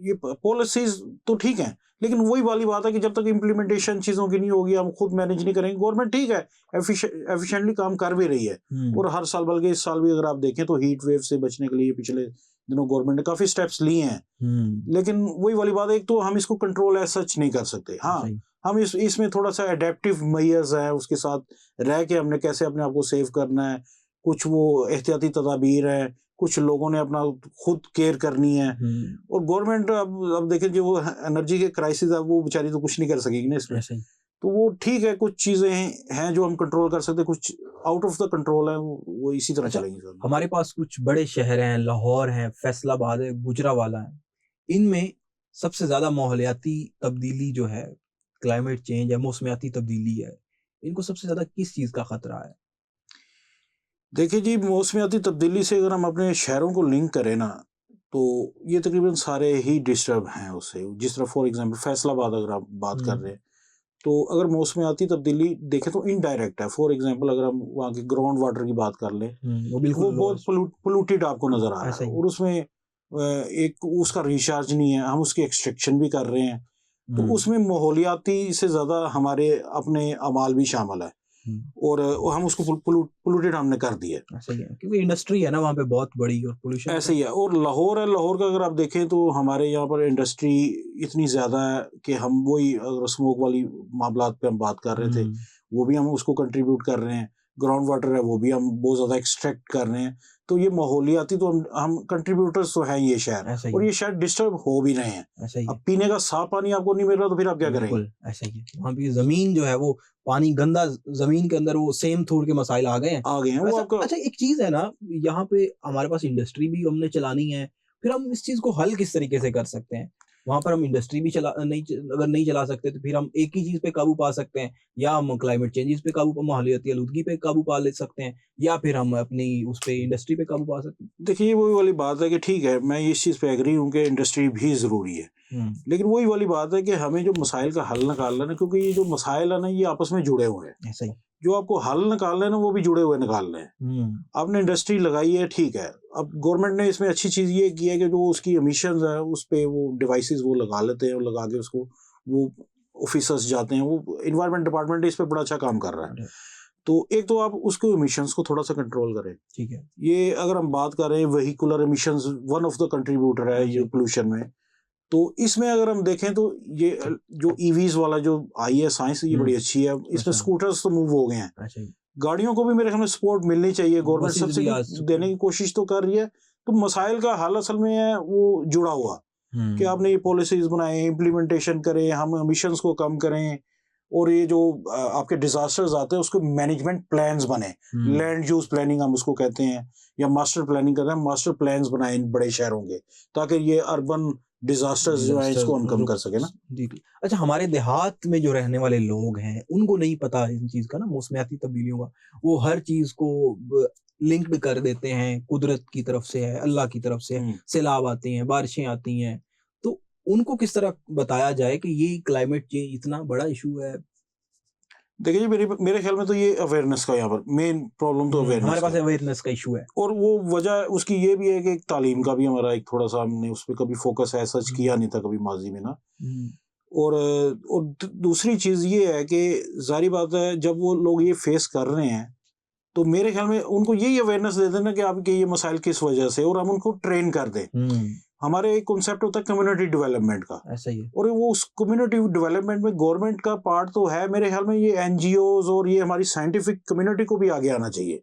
ये पॉलिसीज तो ठीक है, लेकिन वही वाली बात है कि जब तक इम्प्लीमेंटेशन चीज़ों की नहीं होगी, हम खुद मैनेज नहीं करेंगे। गवर्नमेंट ठीक है एफिशिएंटली काम कर भी रही है, और हर साल, बल्कि इस साल भी अगर आप देखें तो हीट वेव से बचने के लिए पिछले दिनों गवर्नमेंट ने काफ़ी स्टेप्स लिए हैं। लेकिन वही वाली बात है, एक तो हम इसको कंट्रोल एज सच नहीं कर सकते। हाँ, हम इसमें थोड़ा सा एडेप्टिव मेजर्स है, उसके साथ रह के हमने कैसे अपने आप को सेव करना है, कुछ वो एहतियाती तदाबीर है, कुछ लोगों ने अपना खुद केयर करनी है। और गवर्नमेंट अब देखें जो वो एनर्जी के क्राइसिस है वो बेचारी तो कुछ नहीं कर सकेगी ना इसमें। तो वो ठीक है, कुछ चीजें हैं जो हम कंट्रोल कर सकते हैं, कुछ आउट ऑफ द कंट्रोल है, वो इसी तरह चलेंगी। हमारे पास कुछ बड़े शहर हैं, लाहौर है, फैसलाबाद है, गुजरावाला है। इनमें सबसे ज्यादा माहौलियाती तब्दीली जो है, क्लाइमेट चेंज है, मौसमियाती तब्दीली है, इनको सबसे ज्यादा किस चीज का खतरा है? देखिए जी, मौसमियाती तब्दीली से अगर हम अपने शहरों को लिंक करें ना, तो ये तकरीबन सारे ही डिस्टर्ब हैं उससे। जिस तरह फॉर एग्जांपल फैसलाबाद अगर आप बात कर रहे हैं, तो अगर मौसमियाती तब्दीली देखें तो इनडायरेक्ट है। फॉर एग्जांपल अगर हम वहाँ की ग्राउंड वाटर की बात कर लें, वो बहुत पोल्यूटेड आपको नजर आ रहा है, और उसमें एक उसका रिचार्ज नहीं है, हम उसकी एक्सट्रैक्शन भी कर रहे हैं। तो उसमें माहौलियाती से ज्यादा हमारे अपने अमाल भी शामिल है, और हम उसको पोल्यूटेड हमने कर दिया। सही है, क्योंकि इंडस्ट्री है ना वहाँ पे बहुत बड़ी, और पोल्यूशन ऐसे ही है। और लाहौर है, लाहौर का अगर आप देखें तो हमारे यहाँ पर इंडस्ट्री इतनी ज्यादा है कि हम वही अगर स्मोक वाली मामलात पे हम बात कर रहे थे, वो भी हम उसको कंट्रीब्यूट कर रहे हैं। ग्राउंड वाटर है वो भी हम बहुत ज्यादा एक्सट्रैक्ट कर रहे हैं। तो ये माहौलियाती तो हम कंट्रीब्यूटर्स तो हैं ये शहर, और ये शायद डिस्टर्ब हो भी रहे हैं। अब पीने का साफ पानी आपको नहीं मिल रहा तो फिर आप क्या करेंगे? ऐसा ही है, वहाँ पे जमीन जो है वो पानी गंदा, जमीन के अंदर वो सेम थोड़ के मसाइल आ गए हैं वो आपका। अच्छा, एक चीज है ना, यहाँ पे हमारे पास इंडस्ट्री भी हमने चलानी है, फिर हम इस चीज को हल किस तरीके से कर सकते हैं? वहां पर हम इंडस्ट्री भी अगर नहीं चला सकते तो फिर हम एक ही चीज पे काबू पा सकते हैं, या हम क्लाइमेट चेंजेस पे काबू, माहौलियाती आलूदगी पे काबू पा ले सकते हैं, या फिर हम अपनी उस पे इंडस्ट्री पे काबू पा सकते हैं। देखिए, वही वाली बात है कि ठीक है, मैं इस चीज पे एग्री हूँ कि इंडस्ट्री भी जरूरी है, लेकिन वही वाली बात है कि हमें जो मसाइल का हल निकालना है, क्योंकि ये जो मसाइल है ना ये आपस में जुड़े हुए हैं। ऐसा ही, जो आपको हल निकालना है ना वो भी जुड़े हुए निकालने हैं। आपने इंडस्ट्री लगाई है, ठीक है, अब गवर्नमेंट ने इसमें अच्छी चीज ये की है कि जो उसकी एमिशंस है उस पे वो डिवाइसेस वो लगा लेते हैं, और लगा के उसको वो ऑफिसर्स जाते हैं, वो इन्वायरमेंट डिपार्टमेंट इस पे बड़ा अच्छा काम कर रहा है। तो एक तो आप उसको एमिशंस को थोड़ा सा कंट्रोल करें। ठीक है। ये अगर हम बात कर रहे हैं vehicular emissions, one of the contributor है ये पोल्यूशन में। तो इसमें अगर हम देखें तो ये जो ईवीज वाला जो आई है साइंस, ये बड़ी अच्छी है। इसमें स्कूटर्स तो मूव हो गए हैं, गाड़ियों को भी मेरे ख्याल में सपोर्ट मिलनी चाहिए। गवर्नमेंट सब्सिडी देने की कोशिश तो कर रही है। तो मसाइल का हल असल में है वो जुड़ा हुआ कि आपने ये पॉलिसीज बनाए, इम्प्लीमेंटेशन करें, हम एमिशंस को कम करें, और ये जो आपके डिजास्टर्स आते हैं उसके मैनेजमेंट प्लान्स बने, लैंड यूज प्लानिंग हम उसको कहते हैं, या मास्टर प्लानिंग कहते हैं। मास्टर प्लान्स बनाए बड़े शहरों के, ताकि ये अर्बन डिजास्टर्स जो है इसको हम कम कर सके ना। जी। अच्छा, हमारे देहात में जो रहने वाले लोग हैं उनको नहीं पता इन चीज का ना, मौसमियाती तब्दीलियों का। वो हर चीज को लिंक्ड कर देते हैं, कुदरत की तरफ से है, अल्लाह की तरफ से है, सैलाब आती हैं, बारिशें आती हैं। तो उनको किस तरह बताया जाए कि ये क्लाइमेट चेंज इतना बड़ा इशू है? देखिए जी, मेरे ख्याल में तो ये अवेयरनेस का यहाँ पर मेन प्रॉब्लम तो अवेयरनेस हमारे पास अवेयरनेस का इशू है, और वो वजह उसकी ये भी है कि एक तालीम का भी हमारा एक थोड़ा सा हमने उस पर कभी फोकस ऐसा किया नहीं था कभी माजी में ना। और दूसरी चीज ये है कि जारी बात है जब वो लोग ये फेस कर रहे हैं तो मेरे ख्याल में उनको यही अवेयरनेस दे देना कि आपके ये मसाइल किस वजह से, और हम उनको ट्रेन कर दें। हमारे एक कॉन्सेप्ट होता है कम्युनिटी डेवलपमेंट का, ऐसा ही है, और वो उस कम्युनिटी डेवलपमेंट में गवर्नमेंट का पार्ट तो है, मेरे ख्याल में ये एनजीओज और ये हमारी साइंटिफिक कम्युनिटी को भी आगे आना चाहिए।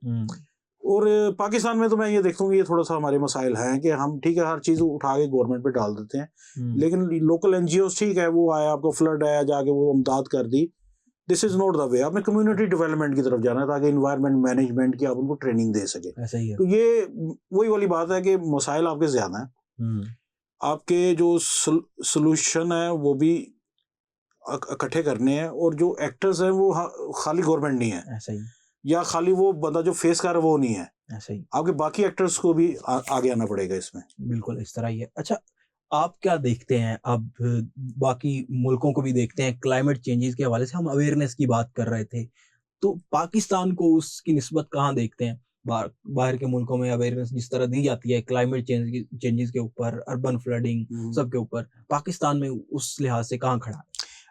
और पाकिस्तान में तो मैं ये देखता हूँ ये थोड़ा सा हमारे मसाइल हैं कि हम ठीक है हर चीज उठा के गवर्नमेंट पे डाल देते हैं, लेकिन लोकल एनजीओज ठीक है वो आया आपको फ्लड आया जाके वो इमदाद कर दी, this is not the way. आपने कम्युनिटी डेवलपमेंट की तरफ जाना है ताकि इन्वायरमेंट मैनेजमेंट की आप उनको ट्रेनिंग दे सके। ऐसा ही है। तो ये वही वाली बात है कि मसाइल आपके ज्यादा हैं, आपके जो सोल्यूशन है वो भी इकट्ठे करने हैं, और जो एक्टर्स हैं वो खाली गवर्नमेंट नहीं है, ऐसा ही, या खाली वो बंदा जो फेस कर रहा है वो नहीं है, ऐसा ही, आपके बाकी एक्टर्स को भी आगे आना पड़ेगा इसमें। बिल्कुल इस तरह ही है। अच्छा, आप क्या देखते हैं, अब बाकी मुल्कों को भी देखते हैं, क्लाइमेट चेंजेस के हवाले से हम अवेयरनेस की बात कर रहे थे, तो पाकिस्तान को उसकी निस्बत कहाँ देखते हैं? बाहर के मुल्कों में अवेयरनेस जिस तरह दी जाती है क्लाइमेट चेंजेस के ऊपर, अर्बन फ्लडिंग सब के ऊपर, पाकिस्तान में उस लिहाज से कहाँ खड़ा है?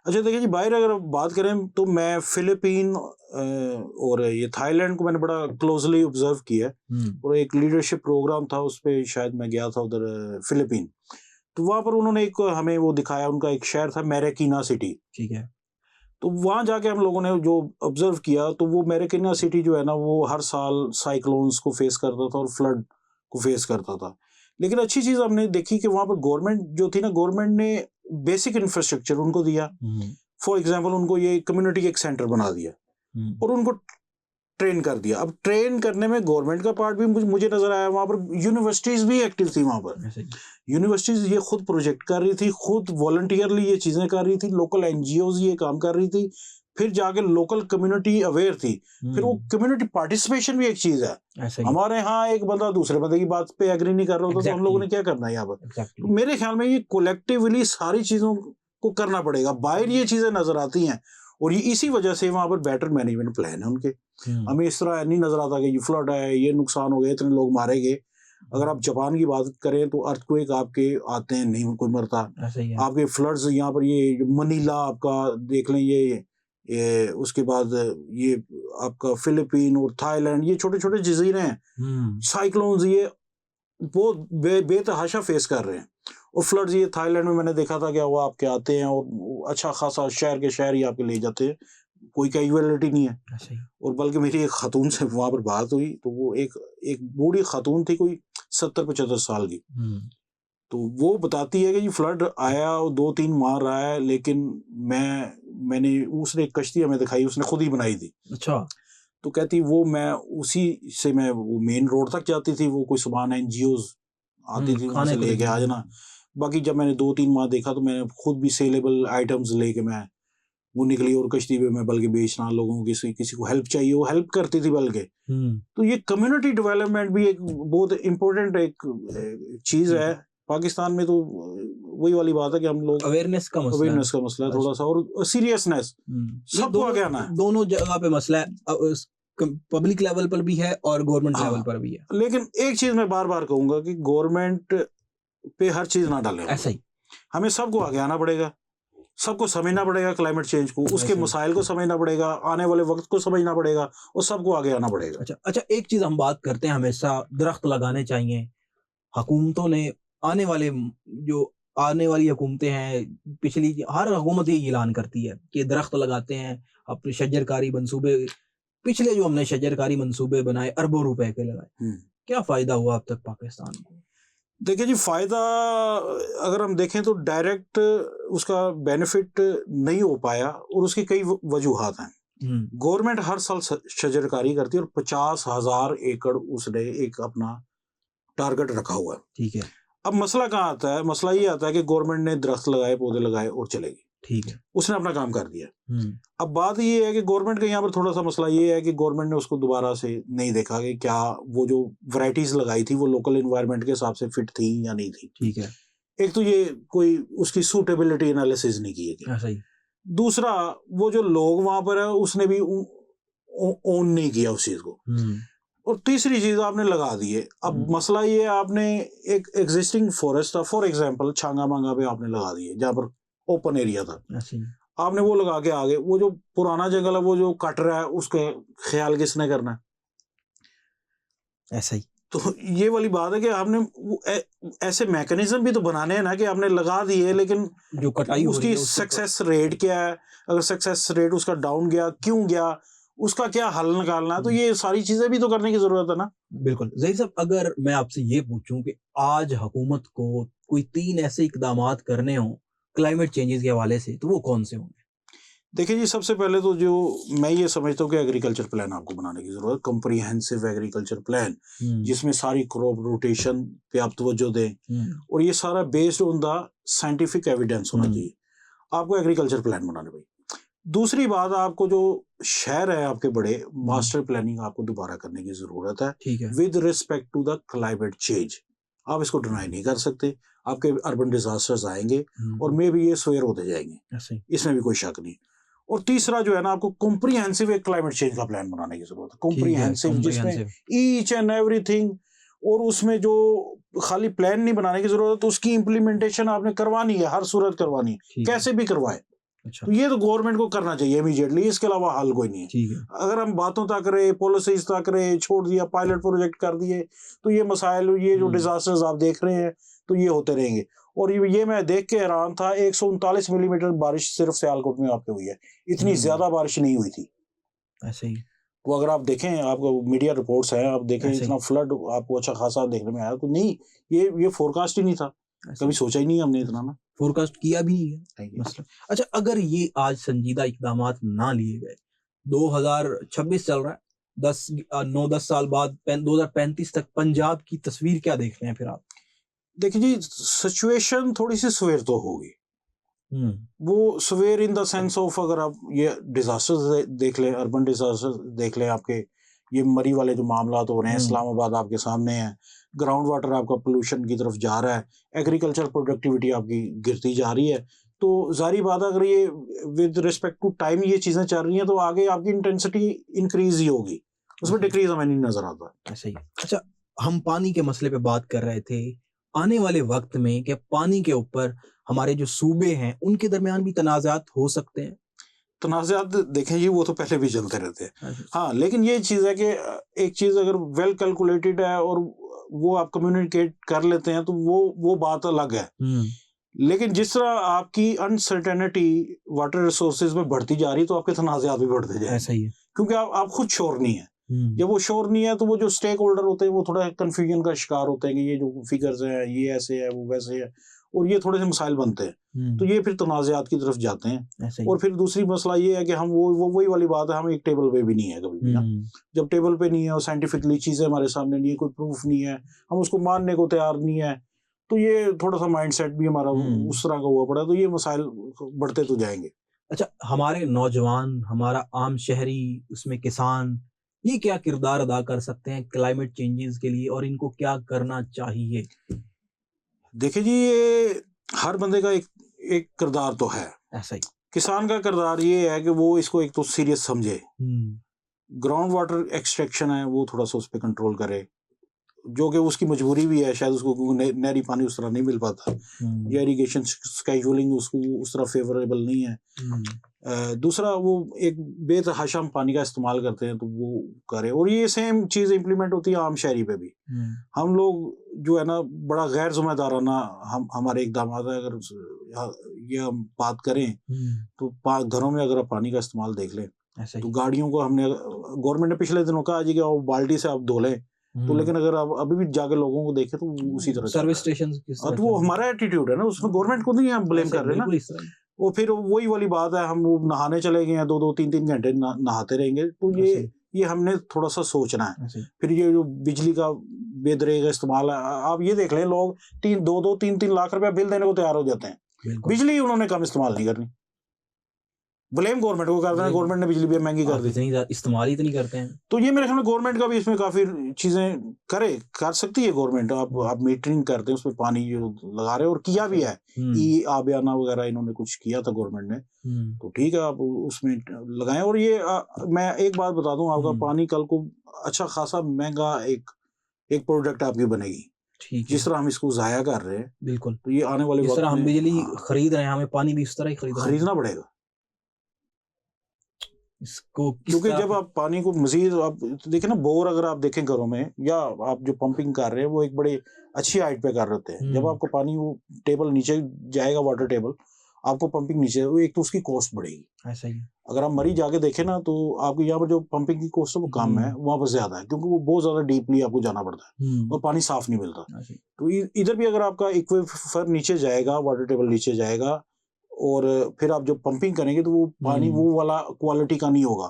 अच्छा देखिए जी, बाहर अगर बात करें तो मैं फिलीपीन और ये थाईलैंड को मैंने बड़ा क्लोजली ऑब्जर्व किया है, और एक लीडरशिप प्रोग्राम था उस पर शायद मैं गया था उधर फिलीपीन, तो वहां पर उन्होंने एक हमें वो दिखाया, उनका एक शहर था मैरिकीना सिटी, ठीक है, तो वहां जाके हम लोगों ने जो ऑब्जर्व किया तो वो मैरिकीना सिटी जो है ना वो हर साल साइक्लोन्स को फेस करता था और फ्लड को फेस करता था, लेकिन अच्छी चीज हमने देखी कि वहां पर गवर्नमेंट जो थी ना, गवर्नमेंट ने बेसिक इंफ्रास्ट्रक्चर उनको दिया, फॉर एग्जाम्पल उनको ये कम्युनिटी एक सेंटर बना दिया और उनको ट्रेन कर दिया। अब ट्रेन करने में गवर्नमेंट का पार्ट भी मुझे नजर आया, वहां पर यूनिवर्सिटीज भी एक्टिव थी, वहां पर यूनिवर्सिटीज ये खुद प्रोजेक्ट कर रही थी, खुद वॉलंटियरली ये चीजें कर रही थी, लोकल एनजीओज ये काम कर रही थी, फिर जाके लोकल कम्युनिटी अवेयर थी, फिर वो कम्युनिटी पार्टिसिपेशन भी एक चीज है। हमारे यहाँ एक बंदा दूसरे बंदे की बात पे एग्री नहीं कर रहा होता तो हम लोगों ने क्या करना है यहाँ पर। तो मेरे ख्याल में ये कोलेक्टिवली सारी चीजों को करना पड़ेगा, बाहर ये चीजें नजर आती हैं और ये इसी वजह से वहां पर बेटर मैनेजमेंट प्लान है उनके। हमें इस तरह नहीं नजर आता कि ये फ्लड है, ये नुकसान हो गया, इतने लोग मारे गए। अगर आप जापान की बात करें तो अर्थक्वेक आपके आते हैं, नहीं कोई मरता, आपके फ्लड्स यहाँ पर ये मनीला आपका देख लें, ये उसके बाद ये आपका फिलीपीन और थाईलैंड, ये छोटे छोटे जजीरे हैं, साइक्लोन्स ये बहुत बेतहाशा फेस कर रहे हैं। और फ्लड्स ये थाईलैंड में मैंने देखा था क्या वो आपके आते हैं और अच्छा खासा शहर के शहर ही आपके ले जाते हैं, कोई कैजुअलिटी नहीं है। और बल्कि मेरी एक खातून से वहां पर बात हुई तो वो एक बूढ़ी खातून थी, कोई 70-75 साल की, तो वो बताती है कि ये फ्लड आया और 2-3 माह रहा है, लेकिन मैंने उसने एक कश्ती हमें दिखाई, उसने खुद ही बनाई थी। अच्छा। तो कहती वो मैं उसी से मैं वो मेन रोड तक जाती थी, वो कोई सामान एनजीओज आती थी वहां से लेके आ जाना। बाकी जब मैंने 2-3 माह देखा तो मैंने खुद भी सेलेबल आइटम्स लेके मैं वो निकली और कश्ती पे मैं बल्कि बेचना, लोगों को किसी को हेल्प चाहिए वो हेल्प करती थी बल्कि। तो ये कम्युनिटी डेवलपमेंट भी एक बहुत इम्पोर्टेंट एक चीज है। पाकिस्तान में तो वही वाली बात है कि हम लोग अवेयरनेस का मसला है थोड़ा सा, और सीरियसनेस सबको आगे आना है, दोनों जगह पे मसला है, पब्लिक लेवल पर भी है और गवर्नमेंट लेवल पर भी है। लेकिन एक चीज मैं बार बार कहूंगा कि गवर्नमेंट पे हर चीज ना डालें, ऐसा ही हमें सबको आगे आना पड़ेगा, सबको समझना पड़ेगा क्लाइमेट चेंज को, उसके मसाइल को समझना पड़ेगा, आने वाले वक्त को समझना पड़ेगा और सबको आगे आना पड़ेगा। अच्छा, एक चीज हम बात करते हैं हमेशा, दरख्त लगाने चाहिए। हुकूमतों ने आने वाली हुकूमतें हैं, पिछली हर हुकूमत ये ऐलान करती है कि दरख्त लगाते हैं, अपने शजरकारी मंसूबे, पिछले जो हमने शजरकारी मंसूबे बनाए अरबों रुपए के लगाए, क्या फायदा हुआ अब तक पाकिस्तान को? देखिए जी, फायदा अगर हम देखें तो डायरेक्ट उसका बेनिफिट नहीं हो पाया और उसकी कई वजूहात हैं। गवर्नमेंट हर साल शजरकारी करती है और 50,000 एकड़ उसने एक अपना टारगेट रखा हुआ है, ठीक है। अब मसला कहाँ आता है? मसला ये आता है कि गवर्नमेंट ने दरख्त लगाए, पौधे लगाए और चलेगी, ठीक है, उसने अपना काम कर दिया। अब बात ये है कि गवर्नमेंट का यहाँ पर थोड़ा सा मसला ये है कि गवर्नमेंट ने उसको दोबारा से नहीं देखा कि क्या वो जो वैरायटीज लगाई थी वो लोकल एनवायरनमेंट के हिसाब से फिट थी या नहीं थी, ठीक है। एक तो ये कोई उसकी सूटेबिलिटी एनालिसिस नहीं की है, दूसरा वो जो लोग वहां पर है उसने भी ओन नहीं किया उस चीज को। और तीसरी चीज आपने लगा दी है। अब मसला ये है, आपने एक एग्जिस्टिंग फॉरेस्ट था, फॉर एग्जांपल छांगा मांगा पे आपने लगा दिए जहाँ पर ओपन एरिया था, आपने वो लगा के आगे वो जो पुराना जंगल है वो जो कट रहा है उसका ख्याल किसने करना है? ऐसा ही तो ये वाली बात है कि आपने ऐसे मैकेनिज्म भी तो बनाने हैं ना कि आपने लगा दिए, लेकिन जो कटाई उसकी सक्सेस रेट क्या है, अगर सक्सेस रेट उसका डाउन गया, क्यों गया, उसका क्या हल निकालना है। तो ये सारी चीजें भी तो करने की जरूरत है ना। बिल्कुल। ज़हीर साहब, अगर मैं आपसे ये पूछूं कि आज हुकूमत को कोई 3 ऐसे इकदामात करने हो क्लाइमेट चेंजेस के हवाले से, तो वो कौन से होंगे? देखिए जी, सबसे पहले तो जो मैं ये समझता हूँ कि एग्रीकल्चर प्लान आपको बनाने की जरूरत है, कम्प्रीहेंसिव एग्रीकल्चर प्लान, जिसमें सारी क्रॉप रोटेशन पे आप तवज्जो दें और ये सारा based on the scientific evidence होना चाहिए। आपको एग्रीकल्चर प्लान बनाने भाई। दूसरी बात, आपको जो शहर है आपके बड़े, मास्टर प्लानिंग आपको दोबारा करने की जरूरत है, ठीक है, with respect to the climate change. आप इसको डिनाई नहीं कर सकते, आपके अर्बन डिजास्टर्स आएंगे और मे भी ये स्वेयर होते जाएंगे, इसमें भी कोई शक नहीं। और तीसरा जो है ना, आपको कॉम्प्रिहेंसिव एक क्लाइमेट चेंज का प्लान बनाने की जरूरत है, कॉम्प्रिहेंसिव, जिसमें ईच एंड एवरीथिंग, और उसमें जो खाली प्लान नहीं बनाने की जरूरत, तो उसकी इम्प्लीमेंटेशन आपने करवानी है, हर सूरत करवानी है, कैसे भी करवाए। अच्छा। तो ये तो गवर्नमेंट को करना चाहिए इमीडिएटली, इसके अलावा हल कोई नहीं है। अगर हम बातों तक रहे, पॉलिसीज तक रहे, छोड़ दिया, पायलट प्रोजेक्ट कर दिए, तो ये मसाइल, ये जो डिजास्टर्स आप देख रहे हैं, तो ये होते रहेंगे। और ये मैं देख के हैरान था, 139 मिलीमीटर बारिश सिर्फ सियालकोट में आपके हुई है, इतनी ज्यादा बारिश नहीं हुई थी। ऐसे ही वो अगर आप देखें, आपको मीडिया रिपोर्ट्स हैं, आप देखें इतना फ्लड आपको अच्छा खासा देखने में आया, तो नहीं, ये फोरकास्ट ही नहीं था, कभी सोचा ही नहीं हमने इतना ना, फोरकास्ट किया भी नहीं है मसला। अच्छा, अगर ये आज संजीदा इकदामात ना लिए गए, 2026 चल रहा है, 9-10 साल बाद 2035 तक पंजाब की तस्वीर क्या देख रहे हैं फिर आप? देखिए जी, सिचुएशन थोड़ी सी सवेर तो होगी, वो सवेर इन द सेंस ऑफ, अगर आप ये डिजास्टर्स देख लें, अर्बन डिजास्टर्स देख लें, आपके ये मरी वाले जो मामला हो रहे हैं, इस्लामाबाद आपके सामने है, ग्राउंड वाटर आपका पोल्यूशन की तरफ जा रहा है, एग्रीकल्चर प्रोडक्टिविटी आपकी गिरती जा रही है, तो जारी बात है, अगर ये विद रिस्पेक्ट टू टाइम ये चीजें चल रही हैं, तो आगे आपकी इंटेंसिटी इंक्रीज ही होगी, उसमें डिक्रीज हमें नहीं नजर आता। ऐसा ही। अच्छा, हम पानी के मसले पे बात कर रहे थे, आने वाले वक्त में क्या पानी के ऊपर हमारे जो सूबे हैं उनके दरमियान भी तनाज़ात हो सकते हैं? तनाज़ात देखें जी, वो तो पहले भी चलते रहते हैं, हाँ, लेकिन ये चीज़ है कि एक चीज़ अगर वेल कैलकुलेटेड है और वो आप कम्युनिकेट कर लेते हैं, तो वो बात अलग है। लेकिन जिस तरह आपकी अनसर्टेनिटी वाटर रिसोर्सेज में बढ़ती जा रही, तो आपके तनाज़ात भी बढ़ते जाएंगे। ऐसा ही है, क्योंकि आप खुद श्योर नहीं है। जब वो श्योर नहीं है, तो वो जो स्टेक होल्डर होते हैं वो थोड़ा कंफ्यूजन का शिकार होते हैं कि ये जो फिगर्स हैं, ये ऐसे है, वो वैसे है, और ये थोड़े से मसाइल बनते हैं, तो ये फिर तनाज़ात की तरफ जाते हैं। और फिर दूसरी मसला ये है कि हम वही वाली बात है, हम एक टेबल पे भी नहीं है कभी भी ना। जब टेबल पे नहीं है और साइंटिफिकली चीजें हमारे सामने नहीं है, कोई प्रूफ नहीं है, हम उसको मानने को तैयार नहीं है, तो ये थोड़ा सा माइंडसेट भी हमारा उस तरह का हुआ पड़ा, तो ये मसाइल बढ़ते तो जाएंगे। अच्छा, हमारे नौजवान, हमारा आम शहरी, उसमें किसान, ये क्या किरदार अदा कर सकते हैं क्लाइमेट चेंजेस के लिए, और इनको क्या करना चाहिए? देखिए जी, ये हर बंदे का एक किरदार तो है। ऐसा ही किसान का किरदार ये है कि वो इसको एक तो सीरियस समझे, ग्राउंड वाटर एक्सट्रैक्शन है वो थोड़ा सा उस पर कंट्रोल करे, जो कि उसकी मजबूरी भी है, शायद उसको नहरी पानी उस तरह नहीं मिल पाता, या इरिगेशन स्केड्यूलिंग उसको उस तरह फेवरेबल नहीं है। दूसरा, वो एक बेतहाशा पानी का इस्तेमाल करते हैं, तो वो करे, और ये सेम चीज़ इम्प्लीमेंट होती है आम शहरी पे भी। हम लोग जो है ना, बड़ा गैर जिम्मेदाराना हमारे इकदाम है। अगर ये हम बात करें, तो घरों में अगर आप पानी का इस्तेमाल देख लें, तो गाड़ियों को हमने, गवर्नमेंट ने पिछले दिनों कहा जी कि आप बाल्टी से आप धो लें, तो लेकिन अगर आप अभी भी जाके लोगों को देखें, तो उसी तरह सर्विस स्टेशन, तो वो हमारा एटीट्यूड है ना, उसमें गवर्नमेंट को नहीं हम ब्लेम कर रहे ना। वो फिर वही वाली बात है, हम वो नहाने चले गए हैं, 2-2, 3-3 घंटे नहाते रहेंगे, तो ये हमने थोड़ा सा सोचना है। फिर ये जो बिजली का बेदरे का इस्तेमाल है, आप ये देख लें, लोग 2-2, 3-3 लाख रुपया बिल देने को तैयार हो जाते हैं, बिजली उन्होंने कम इस्तेमाल नहीं करनी। ब्लेम गवर्नमेंट को करते हैं, गवर्नमेंट ने बिजली महंगी कर दी, इस्तेमाल ही तो नहीं करते हैं। तो ये मेरे ख्याल में गवर्नमेंट का भी इसमें काफी चीजें कर सकती है गवर्नमेंट। आप मीटरिंग करते हैं, उसमें पानी जो लगा रहे हैं, और किया भी है, ई आबियाना वगैरह इन्होंने कुछ किया था गवर्नमेंट ने, तो ठीक है आप उसमें लगाएं। और ये मैं एक बात बता दूं, आपका पानी कल को अच्छा खासा महंगा एक प्रोडक्ट आपकी बनेगी, जिस तरह हम इसको जाया कर रहे हैं, बिल्कुल, तो ये आने वाले जिस तरह हम बिजली खरीद रहे हैं, हमें पानी भी इस तरह ही खरीदना पड़ेगा इसको, क्योंकि जब आप पानी को मजीद आप देखें ना, बोर अगर आप देखें घरों में, या आप जो पंपिंग कर रहे हैं वो एक बड़े अच्छी हाइट पे कर रहे होते हैं, जब आपको पानी वो टेबल नीचे जाएगा, वाटर टेबल, आपको पंपिंग नीचे, वो एक तो उसकी कॉस्ट बढ़ेगी। ऐसा ही अगर आप मरी जाके देखें ना, तो आपको यहाँ पर जो पंपिंग की कॉस्ट है वो कम है, वहाँ पर ज्यादा है, क्योंकि वो बहुत ज्यादा डीपली आपको जाना पड़ता है और पानी साफ नहीं मिलता। तो इधर भी अगर आपका एक्वीफर नीचे जाएगा, वाटर टेबल नीचे जाएगा, और फिर आप जब पंपिंग करेंगे तो वो पानी वो वाला क्वालिटी का नहीं होगा,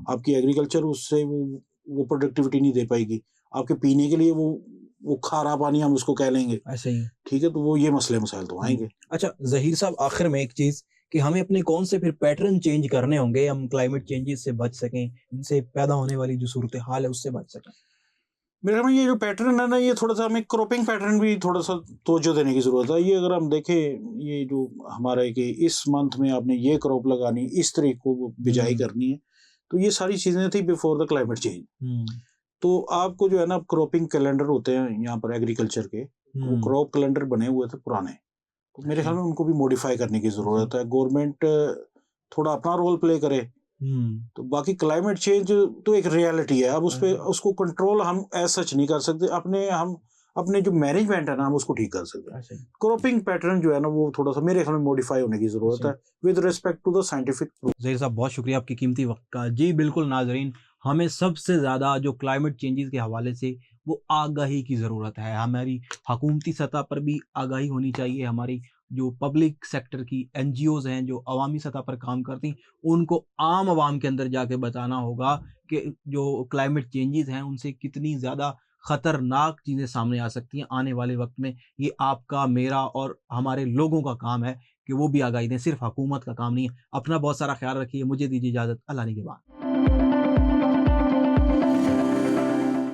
आपकी एग्रीकल्चर उससे वो प्रोडक्टिविटी नहीं दे पाएगी, आपके पीने के लिए वो खारा पानी हम उसको कह लेंगे, ऐसे ही, ठीक है। तो वो ये मसाइल तो आएंगे। अच्छा ज़हीर साहब, आखिर में एक चीज कि हमें अपने कौन से फिर पैटर्न चेंज करने होंगे, हम क्लाइमेट चेंजेस से बच सकें, इनसे पैदा होने वाली जो सूरत हाल है उससे बच सकें। मेरे ख्याल में ये जो पैटर्न है ना, ये थोड़ा सा हमें क्रॉपिंग पैटर्न भी थोड़ा सा तवज्जो देने की जरूरत है। ये अगर हम देखें, ये जो हमारा है कि इस मंथ में आपने ये क्रॉप लगानी, इस तरीके को बिजाई करनी है, तो ये सारी चीजें थी बिफोर द क्लाइमेट चेंज। तो आपको जो है ना, क्रॉपिंग कैलेंडर होते हैं यहाँ पर एग्रीकल्चर के, वो क्रॉप कैलेंडर बने हुए थे पुराने, तो मेरे ख्याल में उनको भी मॉडिफाई करने की जरूरत है। गवर्नमेंट थोड़ा अपना रोल प्ले करे, तो बाकी क्लाइमेट चेंज तो एक रियलिटी है, अब उस पे उसको कंट्रोल हम एज सच नहीं कर सकते, हम अपने जो मैनेजमेंट है ना, हम उसको ठीक कर सकते हैं। क्रॉपिंग पैटर्न जो है ना, वो थोड़ा सा मेरे ख्याल में मॉडिफाई होने की जरूरत है with respect to the scientific. Zaheer साहब, बहुत शुक्रिया आपकी कीमती वक्त का। जी बिल्कुल नाजरीन, हमें सबसे ज़्यादा जो क्लाइमेट चेंजेस के हवाले से वो आगाही की ज़रूरत है। हमारी हुकूमती सतह पर भी आगाही होनी चाहिए, हमारी जो पब्लिक सेक्टर की NGOs हैं जो अवामी सतह पर काम करती, उनको आम आवाम के अंदर जाके बताना होगा कि जो क्लाइमेट चेंजेस हैं उनसे कितनी ज़्यादा ख़तरनाक चीज़ें सामने आ सकती हैं आने वाले वक्त में। ये आपका, मेरा और हमारे लोगों का काम है कि वो भी आगाही दें, सिर्फ हुकूमत का काम नहीं है। अपना बहुत सारा ख्याल रखिए, मुझे दीजिए इजाज़त, अल्लाह निगहबान।